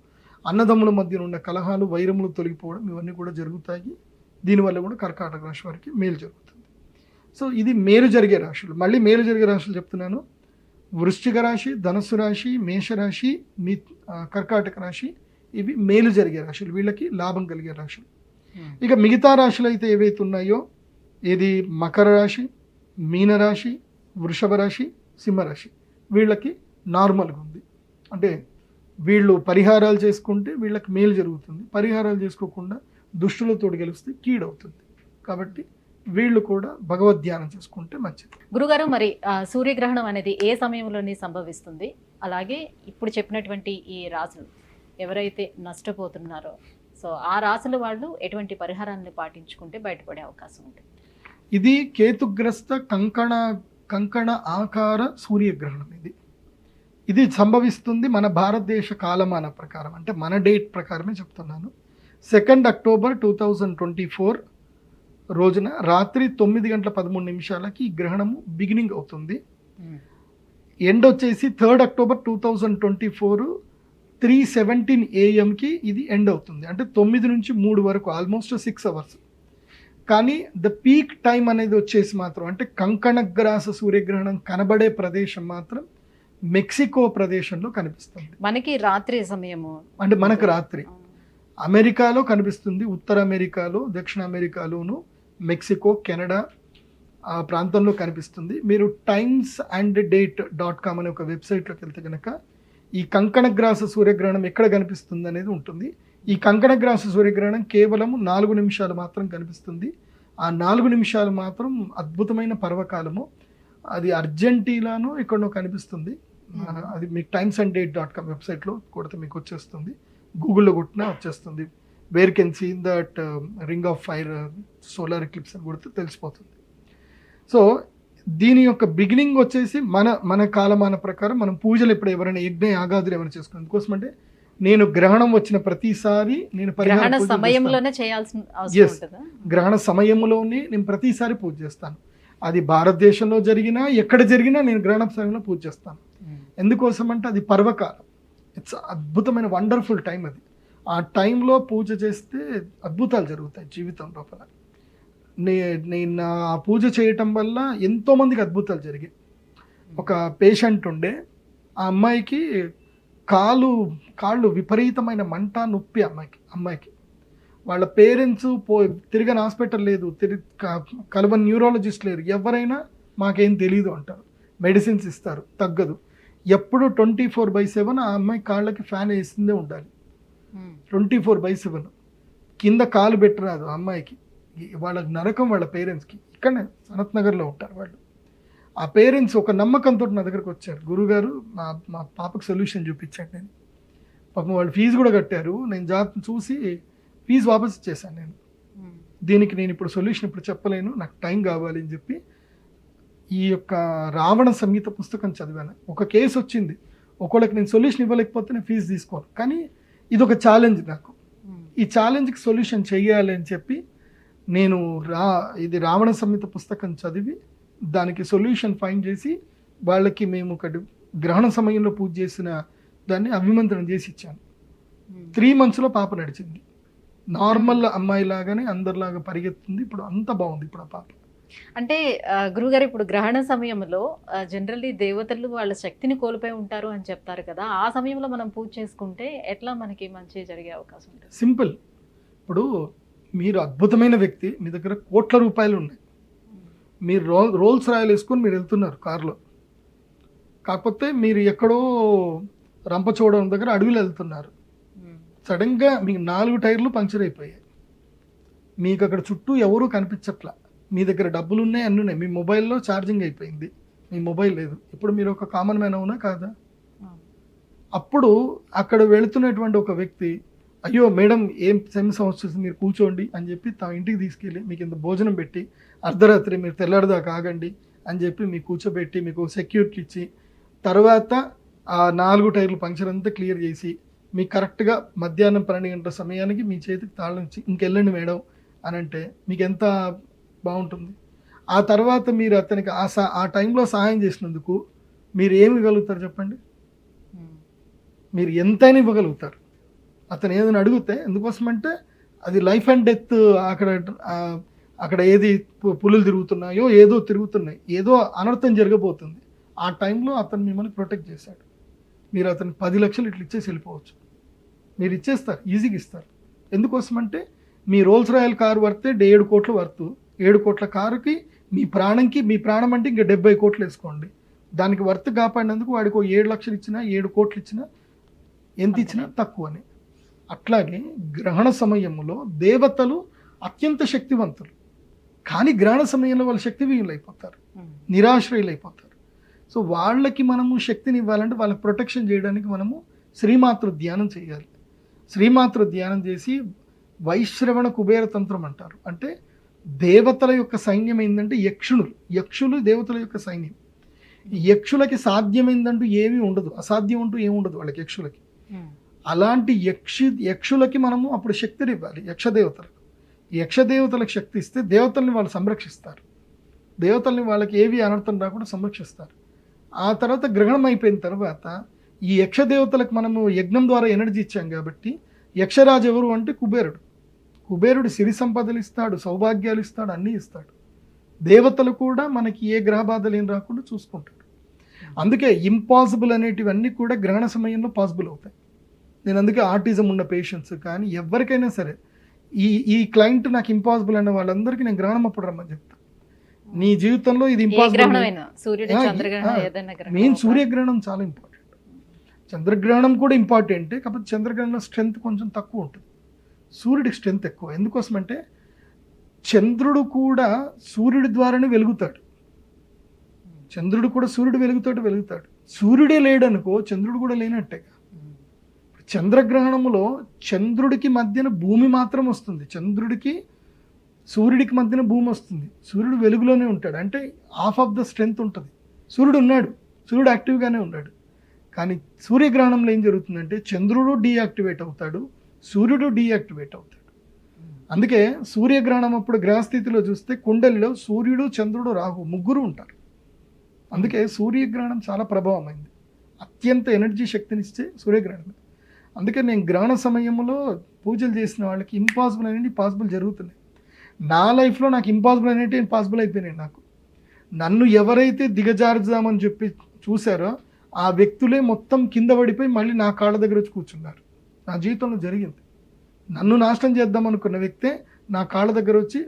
అన్నదమ్ముల మధ్య ఉన్న కలహాలు, వైరములు తొలగిపోవడం ఇవన్నీ కూడా జరుగుతాయి. దీనివల్ల కూడా కర్కాటక రాశి వారికి మేలు జరుగుతుంది. సో ఇది మేలు జరిగే రాశులు. మళ్ళీ మేలు జరిగే రాశులు చెప్తున్నాను. వృశ్చిక రాశి, ధనుస్సు రాశి, మేషరాశి, కర్కాటక రాశి ఇవి మేలు జరిగే రాశులు, వీళ్ళకి లాభం కలిగే రాశులు. ఇక మిగతా రాశులు అయితే ఏవైతే ఉన్నాయో ఇది మకర రాశి, మీనరాశి, వృషభ రాశి, సింహరాశి వీళ్ళకి నార్మల్గా ఉంది. అంటే వీళ్ళు పరిహారాలు చేసుకుంటే వీళ్ళకి మేలు జరుగుతుంది, పరిహారాలు చేసుకోకుండా దుష్టులతో గెలిస్తే కీడవుతుంది. కాబట్టి వీళ్ళు కూడా భగవద్ ధ్యానం చేసుకుంటే మంచిది. గురుగారు, మరి సూర్యగ్రహణం అనేది ఏ సమయంలోనే సంభవిస్తుంది? అలాగే ఇప్పుడు చెప్పినటువంటి ఈ రాశులు ఎవరైతే నష్టపోతున్నారో సో ఆ రాశుల వాళ్ళు ఎటువంటి పరిహారాన్ని పాటించుకుంటే బయటపడే అవకాశం ఉంటుంది? ఇది కేతుగ్రస్త కంకణ ఆకార సూర్యగ్రహణం. ఇది సంభవిస్తుంది మన భారతదేశ కాలమాన ప్రకారం, అంటే మన డేట్ ప్రకారమే చెప్తున్నాను. 2 అక్టోబర్ 2024 రోజున రాత్రి 9:13 ఈ గ్రహణము బిగినింగ్ అవుతుంది. ఎండ్ వచ్చేసి 3 అక్టోబర్ 2024 3:17 AM ఇది ఎండ్ అవుతుంది. అంటే 9 నుంచి 3 వరకు ఆల్మోస్ట్ 6 అవర్స్. కానీ ద పీక్ టైం అనేది వచ్చేసి మాత్రం అంటే కంకణగ్రాస సూర్యగ్రహణం కనబడే ప్రదేశం మాత్రం మెక్సికో ప్రదేశంలో కనిపిస్తుంది. మనకి రాత్రి సమయము, అంటే మనకు రాత్రి అమెరికాలో కనిపిస్తుంది, ఉత్తర అమెరికాలో, దక్షిణ అమెరికాలోను, మెక్సికో, కెనడా ఆ ప్రాంతంలో కనిపిస్తుంది. మీరు timesandDate.com అనే ఒక వెబ్సైట్లోకి వెళ్తే కనుక ఈ కంకణగ్రాస సూర్యగ్రహణం ఎక్కడ కనిపిస్తుంది అనేది ఉంటుంది. ఈ కంకణగ్రాస సూర్యగ్రహణం కేవలం 4 నిమిషాలు మాత్రం కనిపిస్తుంది. ఆ 4 నిమిషాలు మాత్రం అద్భుతమైన పర్వకాలము. అది అర్జెంటీనాను ఎక్కడో కనిపిస్తుంది. అది మీకు timesandDate.com వెబ్సైట్లో కొడితే మీకు వచ్చేస్తుంది, గూగుల్లో కొట్టినా వచ్చేస్తుంది. Where can see that ring of fire solar eclipse అని కొడితే తెలిసిపోతుంది. సో దీని యొక్క బిగినింగ్ వచ్చేసి మన కాలమాన ప్రకారం మనం పూజలు ఎప్పుడు ఎవరైనా యజ్ఞ యాగాదులు ఏమైనా చేసుకున్నాం. ఎందుకోసం అంటే నేను గ్రహణం వచ్చిన ప్రతిసారి నేను గ్రహణ సమయంలోనే చేయాల్సిన అవసరం ఉంటుందా? గ్రహణ సమయంలోనే నేను ప్రతిసారి పూజ చేస్తాను. అది భారతదేశంలో జరిగినా ఎక్కడ జరిగినా నేను గ్రహణ సమయంలో పూజ చేస్తాను. ఎందుకోసం అంటే అది పర్వకాలం, ఇట్స్ అద్భుతమైన వండర్ఫుల్ టైం. అది ఆ టైంలో పూజ చేస్తే అద్భుతాలు జరుగుతాయి జీవితం లోపల. నేను ఆ పూజ చేయటం వల్ల ఎంతోమందికి అద్భుతాలు జరిగాయి. ఒక పేషెంట్ ఉండే, ఆ అమ్మాయికి కాళ్ళు విపరీతమైన మంట, నొప్పి. అమ్మాయికి వాళ్ళ పేరెంట్స్ తిరిగిన హాస్పిటల్ లేదు, కలవని న్యూరాలజిస్ట్ లేరు, ఎవరైనా మాకేం తెలియదు అంటారు. మెడిసిన్స్ ఇస్తారు, తగ్గదు. ఎప్పుడు 24/7 ఆ అమ్మాయి కాళ్ళకి ఫ్యాన్ వేసిందే ఉండాలి. 24/7 కింద కాలు పెట్టరాదు ఆ అమ్మాయికి. వాళ్ళకి నరకం వాళ్ళ పేరెంట్స్కి. ఇక్కడనే సనత్ నగర్లో ఉంటారు వాళ్ళు. ఆ పేరెంట్స్ ఒక నమ్మకంతో నా దగ్గరకు వచ్చారు, గురుగారు మా పాపకు సొల్యూషన్ చూపించాను నేను. పాపం వాళ్ళు ఫీజు కూడా కట్టారు. నేను చూసి ఫీజు వాపస్ ఇచ్చేసాను. దీనికి నేను ఇప్పుడు సొల్యూషన్ ఇప్పుడు చెప్పలేను, నాకు టైం కావాలి అని చెప్పి ఈ యొక్క రావణ సంహిత పుస్తకం చదివాను. ఒక కేసు వచ్చింది, ఒకళ్ళకి నేను సొల్యూషన్ ఇవ్వలేకపోతే నేను ఫీజు తీసుకోను. కానీ ఇది ఒక ఛాలెంజ్ నాకు. ఈ ఛాలెంజ్కి సొల్యూషన్ చెయ్యాలి అని చెప్పి నేను ఇది రావణ సంహిత పుస్తకం చదివి దానికి సొల్యూషన్ ఫైండ్ చేసి వాళ్ళకి మేము ఒకటి గ్రహణ సమయంలో పూజ చేసిన దాన్ని అభిమంత్రణ చేసి ఇచ్చాను. 3 monthsలో పాప నడిచింది. నార్మల్ అమ్మాయి లాగానే అందరిలాగా పరిగెత్తుంది. ఇప్పుడు అంత బాగుంది ఇప్పుడు ఆ పాప. అంటే గురుగారు, ఇప్పుడు గ్రహణ సమయంలో జనరల్లీ దేవతలు వాళ్ళ శక్తిని కోల్పోయి ఉంటారు అని చెప్తారు కదా, ఆ సమయంలో మనం పూజ చేసుకుంటే ఎట్లా మనకి మంచి జరిగే అవకాశం ఉంటుంది? సింపుల్. ఇప్పుడు మీరు అద్భుతమైన వ్యక్తి, మీ దగ్గర కోట్ల రూపాయలు ఉన్నాయి, మీరు రోల్స్ రాయల్ వేసుకొని మీరు వెళ్తున్నారు కారులో. కాకపోతే మీరు ఎక్కడో రంపచోడవరం దగ్గర అడవిలో వెళ్తున్నారు. సడన్గా మీకు 4 టైర్లు పంక్చర్ అయిపోయాయి. మీకు అక్కడ చుట్టూ ఎవరూ కనిపించట్లా. మీ దగ్గర డబ్బులు ఉన్నాయి, అన్నీ ఉన్నాయి. మీ మొబైల్లో ఛార్జింగ్ అయిపోయింది, మీ మొబైల్ లేదు. ఇప్పుడు మీరు ఒక కామన్ మ్యాన్ అవునా కాదా? అప్పుడు అక్కడ వెళుతున్నటువంటి ఒక వ్యక్తి, అయ్యో మేడం ఏం సమస్య వస్తుంది, మీరు కూర్చోండి అని చెప్పి తమ ఇంటికి తీసుకెళ్ళి మీకు ఇంత భోజనం పెట్టి అర్ధరాత్రి మీరు తెల్లారిదాకా ఆగండి అని చెప్పి మీకు కూర్చోబెట్టి మీకు సెక్యూరిటీ ఇచ్చి తర్వాత ఆ 4 టైర్లు పంక్చర్ అంతా క్లియర్ చేసి మీకు కరెక్ట్గా మధ్యాహ్నం 12 గంటల సమయానికి మీ చేతికి తాళం ఇచ్చి ఇంకెళ్ళండి మేడం అని అంటే మీకు ఎంత బాగుంటుంది. ఆ తర్వాత మీరు అతనికి ఆ టైంలో సహాయం చేసినందుకు మీరు ఏమి ఇవ్వగలుగుతారు చెప్పండి? మీరు ఎంతైనా ఇవ్వగలుగుతారు. అతను ఏదైనా అడిగితే ఎందుకోసమంటే అది లైఫ్ అండ్ డెత్. అక్కడ ఏది పులులు తిరుగుతున్నాయో ఏదో తిరుగుతున్నాయి, ఏదో అనర్థం జరగబోతుంది. ఆ టైంలో అతను మిమ్మల్ని ప్రొటెక్ట్ చేశాడు. మీరు అతను 10 లక్షలు ఇట్లా ఇచ్చేసి వెళ్ళిపోవచ్చు. మీరు ఇచ్చేస్తారు, ఈజీగా ఇస్తారు. ఎందుకోసమంటే మీ రోల్స్ రాయల్ కారు వర్తే 7 కోట్ల వర్తు. 7 కోట్ల కారుకి మీ ప్రాణం అంటే ఇంకా 70 కోట్లు వేసుకోండి. దానికి వర్త్ కాపాడినందుకు వాడికి 7 లక్షలు ఇచ్చినా 7 కోట్లు ఇచ్చినా ఎంత ఇచ్చినా తక్కువని. అట్లాగే గ్రహణ సమయంలో దేవతలు అత్యంత శక్తివంతులు, కానీ గ్రహణ సమయంలో వాళ్ళు శక్తిహీనులు అయిపోతారు, నిరాశ్రయులు అయిపోతారు. సో వాళ్ళకి మనము శక్తిని ఇవ్వాలంటే వాళ్ళకి ప్రొటెక్షన్ చేయడానికి మనము శ్రీమాతృ ధ్యానం చేయాలి. శ్రీమాతృ ధ్యానం చేసి వైశ్రవణ కుబేర తంత్రం అంటారు. అంటే దేవతల యొక్క సైన్యం ఏంటంటే యక్షులు దేవతల యొక్క సైన్యం. యక్షులకి సాధ్యమైందంటూ ఏమీ ఉండదు, అసాధ్యం అంటూ ఏమి ఉండదు వాళ్ళకి యక్షులకి. అలాంటి యక్షులకి మనము అప్పుడు శక్తిని ఇవ్వాలి. యక్షదేవతలకు శక్తి ఇస్తే దేవతల్ని వాళ్ళు సంరక్షిస్తారు. దేవతల్ని వాళ్ళకి ఏవి అనర్థం రాకుండా సంరక్షిస్తారు. ఆ తర్వాత గ్రహణం అయిపోయిన తర్వాత ఈ యక్షదేవతలకు మనము యజ్ఞం ద్వారా ఎనర్జీ ఇచ్చాం కాబట్టి యక్షరాజు ఎవరు అంటే కుబేరుడు సిరి సంపదలు ఇస్తాడు, సౌభాగ్యాలు ఇస్తాడు, అన్నీ ఇస్తాడు. దేవతలు కూడా మనకి ఏ గ్రహ బాధలు ఏం రాకుండా చూసుకుంటాడు. అందుకే ఇంపాసిబుల్ అనేటివన్నీ కూడా గ్రహణ సమయంలో పాసిబుల్ అవుతాయి. నేను అందుకే ఆటిజం ఉన్న పేషెంట్స్ కానీ ఎవరికైనా సరే ఈ క్లయింట్ నాకు ఇంపాసిబుల్ అనే వాళ్ళందరికీ నేను గ్రహణం అప్పుడు రమ్మని చెప్తాను. నీ జీవితంలో ఇది ఇంపాసిబుల్. మెయిన్ సూర్యగ్రహణం చాలా ఇంపార్టెంట్. చంద్రగ్రహణం కూడా ఇంపార్టెంట్, కాకపోతే చంద్రగ్రహణం స్ట్రెంత్ కొంచెం తక్కువ ఉంటుంది, సూర్యుడికి స్ట్రెంత్ ఎక్కువ. ఎందుకోసమంటే చంద్రుడు కూడా సూర్యుడి ద్వారానే వెలుగుతాడు. సూర్యుడు వెలుగుతాడు. సూర్యుడే లేడనుకో చంద్రుడు కూడా లేనట్టేగా. చంద్రగ్రహణములో చంద్రుడికి మధ్యన భూమి మాత్రం వస్తుంది, సూర్యుడికి మధ్యన భూమి వస్తుంది. సూర్యుడు వెలుగులోనే ఉంటాడు, అంటే హాఫ్ ఆఫ్ ద స్ట్రెంత్ ఉంటుంది. సూర్యుడు యాక్టివ్గానే ఉన్నాడు. కానీ సూర్యగ్రహణంలో ఏం జరుగుతుందంటే చంద్రుడు డీయాక్టివేట్ అవుతాడు, సూర్యుడు డీయాక్టివేట్ అవుతాడు. అందుకే సూర్యగ్రహణం అప్పుడు గ్రహస్థితిలో చూస్తే కుండలిలో సూర్యుడు, చంద్రుడు, రాహు ముగ్గురు ఉంటారు. అందుకే సూర్యగ్రహణం చాలా ప్రభావమైంది. అత్యంత ఎనర్జీ శక్తినిచ్చే సూర్యగ్రహణం. అందుకే నేను గ్రహణ సమయంలో పూజలు చేసిన వాళ్ళకి ఇంపాసిబుల్ అనేవి పాసిబుల్ జరుగుతున్నాయి. నా లైఫ్లో నాకు ఇంపాసిబుల్ అనేవి పాసిబుల్ అయిపోయినాయి. నన్ను ఎవరైతే దిగజారుదామని చెప్పి చూశారో ఆ వ్యక్తులే మొత్తం కింద పడిపోయి మళ్ళీ నా కాళ్ళ దగ్గర వచ్చి కూర్చున్నారు. నా జీవితంలో జరిగింది. నన్ను నాశనం చేద్దాం అనుకున్న వ్యక్తే నా కాళ్ళ దగ్గర వచ్చి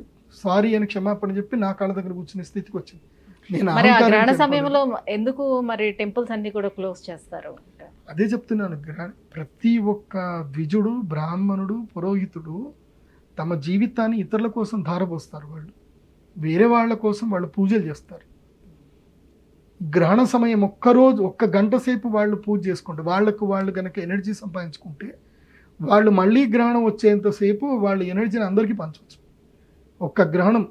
సారీ అని క్షమాపణ చెప్పి నా కాళ్ళ దగ్గర కూర్చునే స్థితికి వచ్చింది. గ్రహణ సమయంలో ఎందుకు మరి టెంపుల్స్ అన్ని కూడా క్లోజ్ చేస్తారు? అదే చెప్తున్నాను. ప్రతి ఒక్క ద్విజుడు, బ్రాహ్మణుడు, పురోహితుడు తమ జీవితాన్ని ఇతరుల కోసం ధారపోస్తారు. వాళ్ళు వేరే వాళ్ళ కోసం వాళ్ళు పూజలు చేస్తారు. గ్రహణ సమయం ఒక్క గంట సేపు వాళ్ళు పూజ చేసుకుంటే వాళ్ళు కనుక ఎనర్జీ సంపాదించుకుంటే వాళ్ళు మళ్ళీ గ్రహణం వచ్చేంతసేపు వాళ్ళ ఎనర్జీని అందరికీ పంచవచ్చు. ఒక్క గ్రహణం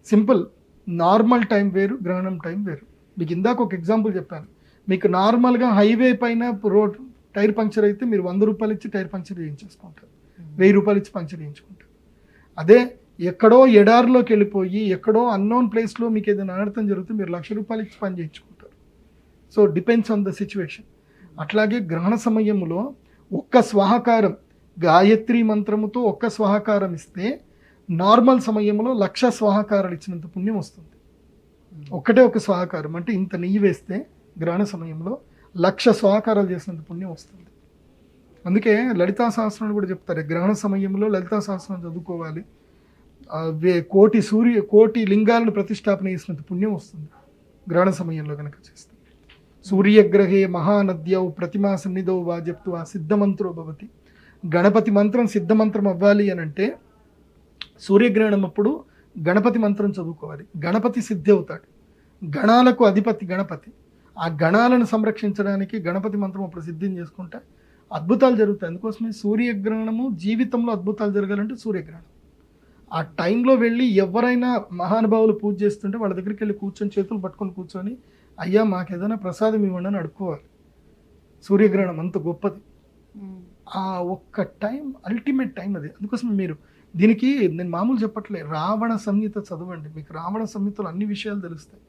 సింపుల్. నార్మల్ టైం వేరు, గ్రహణం టైం వేరు. మీకు ఇందాక ఒక ఎగ్జాంపుల్ చెప్పాను. మీకు నార్మల్గా హైవే పైన రోడ్ టైర్ పంక్చర్ అయితే మీరు 100 రూపాయలు ఇచ్చి టైర్ పంక్చర్ చేయించేసుకుంటారు, 1000 రూపాయలు ఇచ్చి పంక్చర్ చేయించుకుంటారు. అదే ఎక్కడో ఎడారిలోకి వెళ్ళిపోయి ఎక్కడో అన్నోన్ ప్లేస్లో మీకు ఏదైనా అనర్థం జరిగితే మీరు 1,00,000 రూపాయలు ఇచ్చి పని చేయించుకుంటారు. So depends on the situation. అట్లాగే గ్రహణ సమయంలో ఒక్క స్వాహకారం, గాయత్రి మంత్రముతో ఒక్క స్వాహకారం ఇస్తే నార్మల్ సమయంలో 1,00,000 స్వాహకారాలు ఇచ్చినంత పుణ్యం వస్తుంది. ఒక్కటే ఒక స్వాహకారం అంటే ఇంత నెయ్యి వేస్తే గ్రహణ సమయంలో 1,00,000 స్వాహకారాలు చేసినంత పుణ్యం వస్తుంది. అందుకే లలితా సహస్రాలు కూడా చెప్తారు, గ్రహణ సమయంలో లలితా సహస్రం చదువుకోవాలి. కోటి లింగాలను ప్రతిష్టాపన చేసినంత పుణ్యం వస్తుంది గ్రహణ సమయంలో కనుక చేస్తే. సూర్యగ్రహే మహానద్యౌ ప్రతిమా సన్నిధౌ వా జప్త్వా సిద్ధమంత్రో భవతి. గణపతి మంత్రం సిద్ధమంత్రం అవ్వాలి అని అంటే సూర్యగ్రహణం అప్పుడు గణపతి మంత్రం చదువుకోవాలి. గణపతి సిద్ధి అవుతాడు. గణాలకు అధిపతి గణపతి. ఆ గణాలను సంరక్షించడానికి గణపతి మంత్రం అప్పుడు సిద్ధం చేసుకుంటే అద్భుతాలు జరుగుతాయి. అందుకోసమే సూర్యగ్రహణము జీవితంలో అద్భుతాలు జరగాలంటే సూర్యగ్రహణం. ఆ టైంలో వెళ్ళి ఎవరైనా మహానుభావులు పూజ చేస్తుంటే వాళ్ళ దగ్గరికి వెళ్ళి కూర్చొని చేతులు పట్టుకొని కూర్చొని అయ్యా మాకు ఏదైనా ప్రసాదం ఇవ్వండి అని అడుక్కోవాలి. సూర్యగ్రహణం అంత గొప్పది. ఆ ఒక్క టైం అల్టిమేట్ టైం అది. అందుకోసం మీరు దీనికి నేను మామూలు చెప్పట్లే, రావణ సంహిత చదవండి, మీకు రావణ సంహితలో అన్ని విషయాలు తెలుస్తాయి.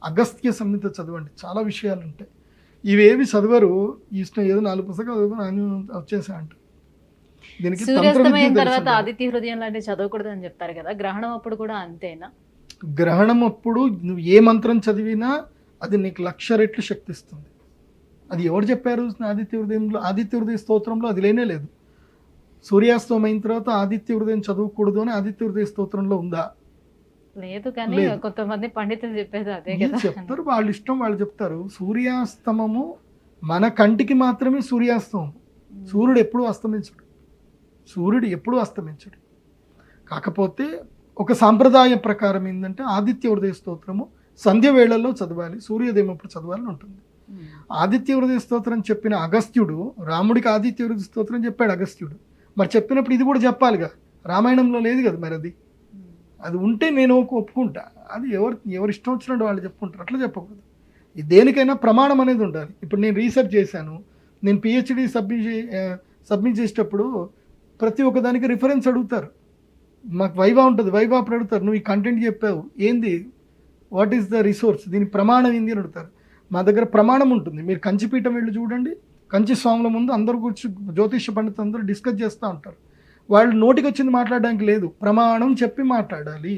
అగస్త్య సంహిత చదవండి, చాలా విషయాలు ఉంటాయి. ఇవేవి చదవరు, ఇష్టం ఏదో 4 పుస్తకాలు చదువుకుని ఆయన వచ్చేసా అంట. దీనికి సూర్యాస్తమయం తర్వాత ఆదిత్య హృదయం లాంటివి చదవకూడదు అని చెప్తారు కదా, గ్రహణం అప్పుడు కూడా అంతేనా? గ్రహణం అప్పుడు నువ్వు ఏ మంత్రం చదివినా అది నీకు 1,00,000 రెట్లు శక్తి ఇస్తుంది. అది ఎవరు చెప్పారు? ఆదిత్య హృదయంలో, ఆదిత్య హృదయ స్తోత్రంలో అది లేనే లేదు. సూర్యాస్తమయం అయిన తర్వాత ఆదిత్య హృదయం చదవకూడదు అని ఆదిత్య హృదయ స్తోత్రంలో ఉందా? లేదు. కానీ కొంతమంది పండితులు చెప్పేది అదే కదా. చెప్తారు, వాళ్ళ ఇష్టం వాళ్ళు చెప్తారు. సూర్యాస్తమము మన కంటికి మాత్రమే సూర్యాస్తమం. సూర్యుడు ఎప్పుడూ అస్తమించడు. కాకపోతే ఒక సాంప్రదాయ ప్రకారం ఏంటంటే ఆదిత్య హృదయ స్తోత్రము సంధ్య వేళల్లో చదవాలి, సూర్యోదయం అప్పుడు చదవాలని ఉంటుంది. ఆదిత్య హృదయ స్తోత్రం చెప్పిన అగస్త్యుడు రాముడికి ఆదిత్య హృదయ స్తోత్రం చెప్పాడు అగస్త్యుడు. మరి చెప్పినప్పుడు ఇది కూడా చెప్పాలిగా, రామాయణంలో లేదు కదా. మరి అది ఉంటే నేను ఒప్పుకుంటా. అది ఎవరు ఇష్టం వచ్చినట్టు వాళ్ళు చెప్పుకుంటారు, అట్లా చెప్పకూడదు. దేనికైనా ప్రమాణం అనేది ఉండాలి. ఇప్పుడు నేను రీసెర్చ్ చేశాను, నేను పిహెచ్డి సబ్మిట్ చేసేటప్పుడు ప్రతి ఒక్క దానికి రిఫరెన్స్ అడుగుతారు. మాకు వైవా ఉంటుంది, వైవా అప్పుడు అడుగుతారు, నువ్వు ఈ కంటెంట్ చెప్పావు ఏంది, వాట్ ఈస్ ద రిసోర్స్, దీని ప్రమాణం ఏంది అని అడుగుతారు. మా దగ్గర ప్రమాణం ఉంటుంది. మీరు కంచిపీఠం వెళ్ళి చూడండి, కంచి స్వాముల ముందు అందరూ కూర్చు జ్యోతిష పండితులు అందరూ డిస్కస్ చేస్తూ ఉంటారు. వాళ్ళు నోటికి వచ్చింది మాట్లాడడానికి లేదు, ప్రమాణం చెప్పి మాట్లాడాలి.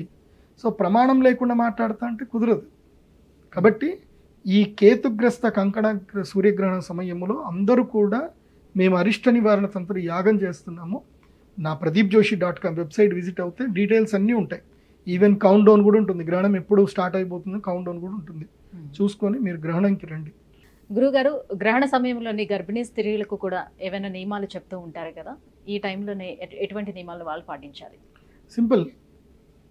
సో ప్రమాణం లేకుండా మాట్లాడుతా అంటే కుదరదు. కాబట్టి ఈ కేతుగ్రస్త కంకణ సూర్యగ్రహణ సమయంలో అందరూ కూడా మేము అరిష్ట నివారణ తంత్ర యాగం చేస్తున్నాము. నా pradeepjoshi.com వెబ్సైట్ విజిట్ అవుతే డీటెయిల్స్ అన్నీ ఉంటాయి. ఈవెన్ కౌంట్ డౌన్ కూడా ఉంటుంది, గ్రహణం ఎప్పుడు స్టార్ట్ అయిపోతుందో కౌంట్ డౌన్ కూడా ఉంటుంది. చూసుకొని మీరు గ్రహణంకి రండి. గురుగారు, గ్రహణ సమయంలోని గర్భిణీ స్త్రీలకు కూడా ఏమైనా నియమాలు చెప్తూ ఉంటారు కదా, ఈ టైంలోనే ఎటువంటి నియమాలు వాళ్ళు పాటించాలి? సింపుల్,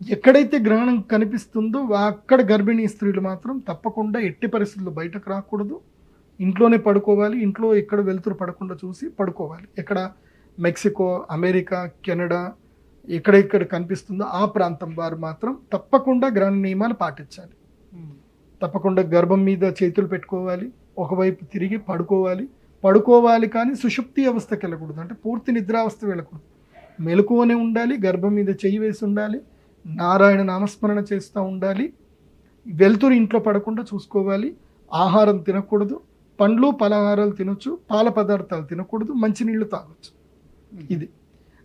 ఎక్కడైతే గ్రహణం కనిపిస్తుందో అక్కడ గర్భిణీ స్త్రీలు మాత్రం తప్పకుండా ఎట్టి పరిస్థితుల్లో బయటకు రాకూడదు, ఇంట్లోనే పడుకోవాలి. ఇంట్లో ఎక్కడ వెలుతురు పడకుండా చూసి పడుకోవాలి. ఎక్కడ మెక్సికో, అమెరికా, కెనడా ఎక్కడెక్కడ కనిపిస్తుందో ఆ ప్రాంతం వారు మాత్రం తప్పకుండా గ్రహణ నియమాలు పాటించాలి. తప్పకుండా గర్భం మీద చేతులు పెట్టుకోవాలి, ఒకవైపు తిరిగి పడుకోవాలి కానీ సుషుప్తి అవస్థకి వెళ్ళకూడదు, అంటే పూర్తి నిద్రావస్థ వెళ్ళకూడదు. మెలకువనే ఉండాలి, గర్భం మీద చెయ్యి వేసి ఉండాలి, నారాయణ నామస్మరణ చేస్తూ ఉండాలి. వెలుతురు ఇంట్లో పడకుండా చూసుకోవాలి. ఆహారం తినకూడదు, పండ్లు పలహారాలు తినొచ్చు, పాల పదార్థాలు తినకూడదు, మంచినీళ్ళు తాగొచ్చు. ఇది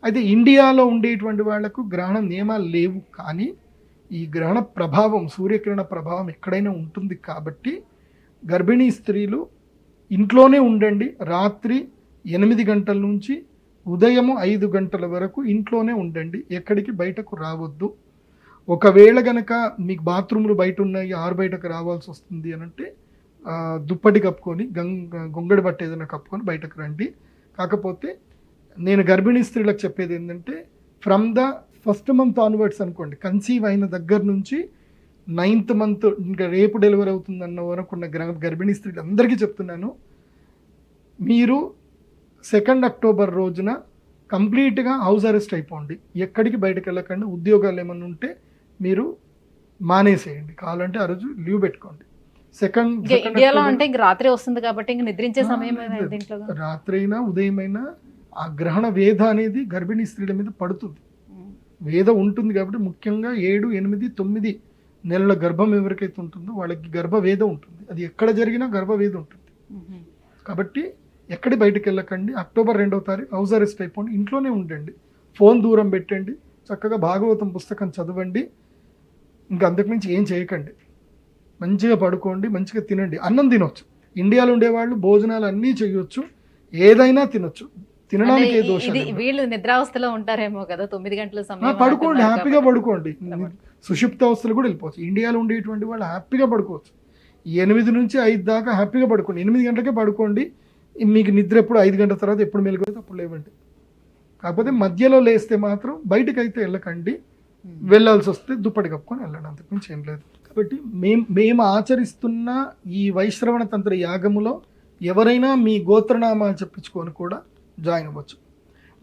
అయితే ఇండియాలో ఉండేటువంటి వాళ్లకు గ్రహణ నియమాలు లేవు, కానీ ఈ గ్రహణ ప్రభావం, సూర్యకిరణ ప్రభావం ఎక్కడైనా ఉంటుంది. కాబట్టి గర్భిణీ స్త్రీలు ఇంట్లోనే ఉండండి. రాత్రి 8 గంటల నుంచి ఉదయం 5 గంటల వరకు ఇంట్లోనే ఉండండి, ఎక్కడికి బయటకు రావద్దు. ఒకవేళ గనక మీకు బాత్రూమ్లు బయట ఉన్నాయి, బయటకు రావాల్సి వస్తుంది అని అంటే దుప్పటి కప్పుకొని గొంగడి బట్ట ఏదైనా కప్పుకొని బయటకు రండి. కాకపోతే నేను గర్భిణీ స్త్రీలకు చెప్పేది ఏంటంటే, from the 1st month onwards అనుకోండి, కన్సీవ్ అయిన దగ్గర నుంచి 9th మంత్ ఇంకా రేపు డెలివరీ అవుతుందన్న వరకు ఉన్న గర్భిణీ స్త్రీలు అందరికీ చెప్తున్నాను, మీరు 2 అక్టోబర్ రోజున కంప్లీట్గా హౌస్ అరెస్ట్ అయిపోండి. ఎక్కడికి బయటకు వెళ్ళకండి. ఉద్యోగాలు ఏమైనా ఉంటే మీరు మానేసేయండి, కావాలంటే ఆ రోజు లీవ్ పెట్టుకోండి. ఇండియాలో అంటే ఇంక రాత్రి వస్తుంది కాబట్టి ఇంక నిద్రించే సమయం రాత్రి అయినా ఉదయమైనా ఆ గ్రహణ వేధ అనేది గర్భిణీ స్త్రీల మీద పడుతుంది. వేద ఉంటుంది కాబట్టి ముఖ్యంగా 7, 8, 9 నెలల గర్భం ఎవరికైతే ఉంటుందో వాళ్ళకి గర్భవేద ఉంటుంది. అది ఎక్కడ జరిగినా గర్భవేద ఉంటుంది. కాబట్టి ఎక్కడి బయటకు వెళ్ళకండి. అక్టోబర్ 2వ తారీఖు హౌస్ అరెస్ట్ అయిపోండి, ఇంట్లోనే ఉండండి, ఫోన్ దూరం పెట్టండి, చక్కగా భాగవతం పుస్తకం చదవండి. ఇంకా అంతకుమించి ఏం చేయకండి. మంచిగా పడుకోండి, మంచిగా తినండి. అన్నం తినొచ్చు, ఇండియాలో ఉండేవాళ్ళు భోజనాలు అన్నీ చేయొచ్చు, ఏదైనా తినొచ్చు, తినడానికి ఏ దోషం లేదు. వీళ్ళు నిద్రావస్థలో ఉంటారేమో కదా, 9 గంటల సమయం పడుకోండి, హ్యాపీగా పడుకోండి. సుషుప్త అవస్థలు కూడా వెళ్ళిపోవచ్చు. ఇండియాలో ఉండేటువంటి వాళ్ళు హ్యాపీగా పడుకోవచ్చు. 8 నుంచి 5 దాకా హ్యాపీగా పడుకోండి. 8 గంటలకే పడుకోండి. మీకు నిద్ర ఎప్పుడు 5 గంటల తర్వాత ఎప్పుడు మెలుగుతుంది అప్పుడు లేవండి. కాకపోతే మధ్యలో లేస్తే మాత్రం బయటకు అయితే వెళ్ళకండి. వెళ్ళాల్సి వస్తే దుప్పటి కప్పుకొని వెళ్ళండి, అంతకుమించి ఏం లేదు. కాబట్టి మేము ఆచరిస్తున్న ఈ వైశ్రవణ తంత్ర యాగములో ఎవరైనా మీ గోత్రనామాలు చెప్పించుకొని కూడా జాయిన్ అవ్వచ్చు.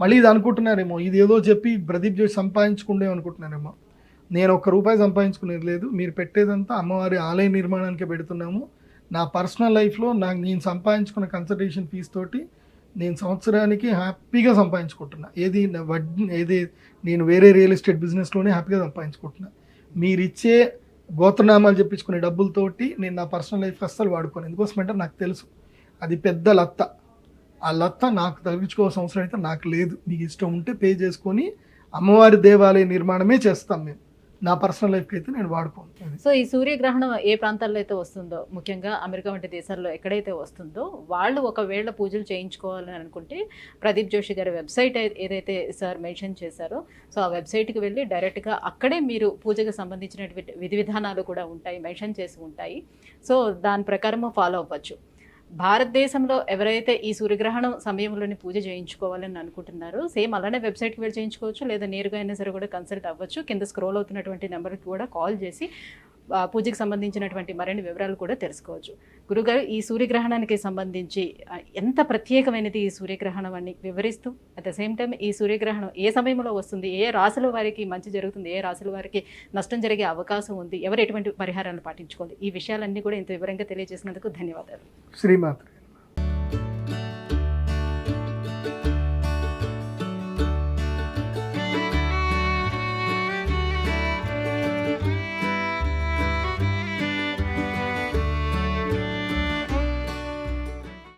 మళ్ళీ ఇది అనుకుంటున్నారేమో, ఇది ఏదో చెప్పి ప్రదీప్ జోషి సంపాదించుకుండే అనుకుంటున్నారేమో. నేను ₹1 సంపాదించుకునేది లేదు. మీరు పెట్టేదంతా అమ్మవారి ఆలయ నిర్మాణానికే పెడుతున్నాము. నా పర్సనల్ లైఫ్లో నేను సంపాదించుకున్న కన్సల్టేషన్ ఫీజు తోటి నేను సంవత్సరానికి హ్యాపీగా సంపాదించుకుంటున్నా. ఏది నేను వేరే రియల్ ఎస్టేట్ బిజినెస్లోనే హ్యాపీగా సంపాదించుకుంటున్నా. మీరిచ్చే గోత్రనామాలు చెప్పించుకునే డబ్బులతోటి నేను నా పర్సనల్ లైఫ్ అస్సలు వాడుకోను. ఎందుకోసమంటే నాకు తెలుసు అది పెద్ద లత్త. ఆ లత్త నాకు తగ్గించుకోవాల్సిన అవసరం అయితే నాకు లేదు. మీకు ఇష్టం ఉంటే పే చేసుకొని అమ్మవారి దేవాలయ నిర్మాణమే చేస్తాం మేము. నా పర్సనల్ లైఫ్కి అయితే నేను వాడుకోను. సో ఈ సూర్యగ్రహణం ఏ ప్రాంతాల్లో అయితే వస్తుందో, ముఖ్యంగా అమెరికా వంటి దేశాల్లో ఎక్కడైతే వస్తుందో వాళ్ళు ఒకవేళ పూజలు చేయించుకోవాలని అనుకుంటే ప్రదీప్ జోషి గారి వెబ్సైట్ ఏదైతే సార్ మెన్షన్ చేశారో, సో ఆ వెబ్సైట్కి వెళ్ళి డైరెక్ట్గా అక్కడే మీరు పూజకు సంబంధించినటువంటి విధి విధానాలు కూడా ఉంటాయి, మెన్షన్ చేసి ఉంటాయి. సో దాని ప్రకారము ఫాలో అవ్వచ్చు. భారతదేశంలో ఎవరైతే ఈ సూర్యగ్రహణం సమయంలోని పూజ చేయించుకోవాలని అనుకుంటున్నారో సేమ్ అలానే వెబ్సైట్కి వెళ్ళి చేయించుకోవచ్చు, లేదా నేరుగా అయినా సరే కూడా కన్సల్ట్ అవ్వచ్చు. కింద స్క్రోల్ అవుతున్నటువంటి నెంబర్కి కూడా కాల్ చేసి పూజకి సంబంధించినటువంటి మరిన్ని వివరాలు కూడా తెలుసుకోవచ్చు. గురుగారు, ఈ సూర్యగ్రహణానికి సంబంధించి ఎంత ప్రత్యేకమైనది ఈ సూర్యగ్రహణం అని వివరిస్తూ, అట్ ద సేమ్ టైం ఈ సూర్యగ్రహణం ఏ సమయంలో వస్తుంది, ఏ రాశుల వారికి మంచి జరుగుతుంది, ఏ రాశుల వారికి నష్టం జరిగే అవకాశం ఉంది, ఎవరు ఎటువంటి పరిహారాలను పాటించుకోవాలి, ఈ విషయాలన్నీ కూడా ఇంత వివరంగా తెలియజేసినందుకు ధన్యవాదాలు. శ్రీమాత.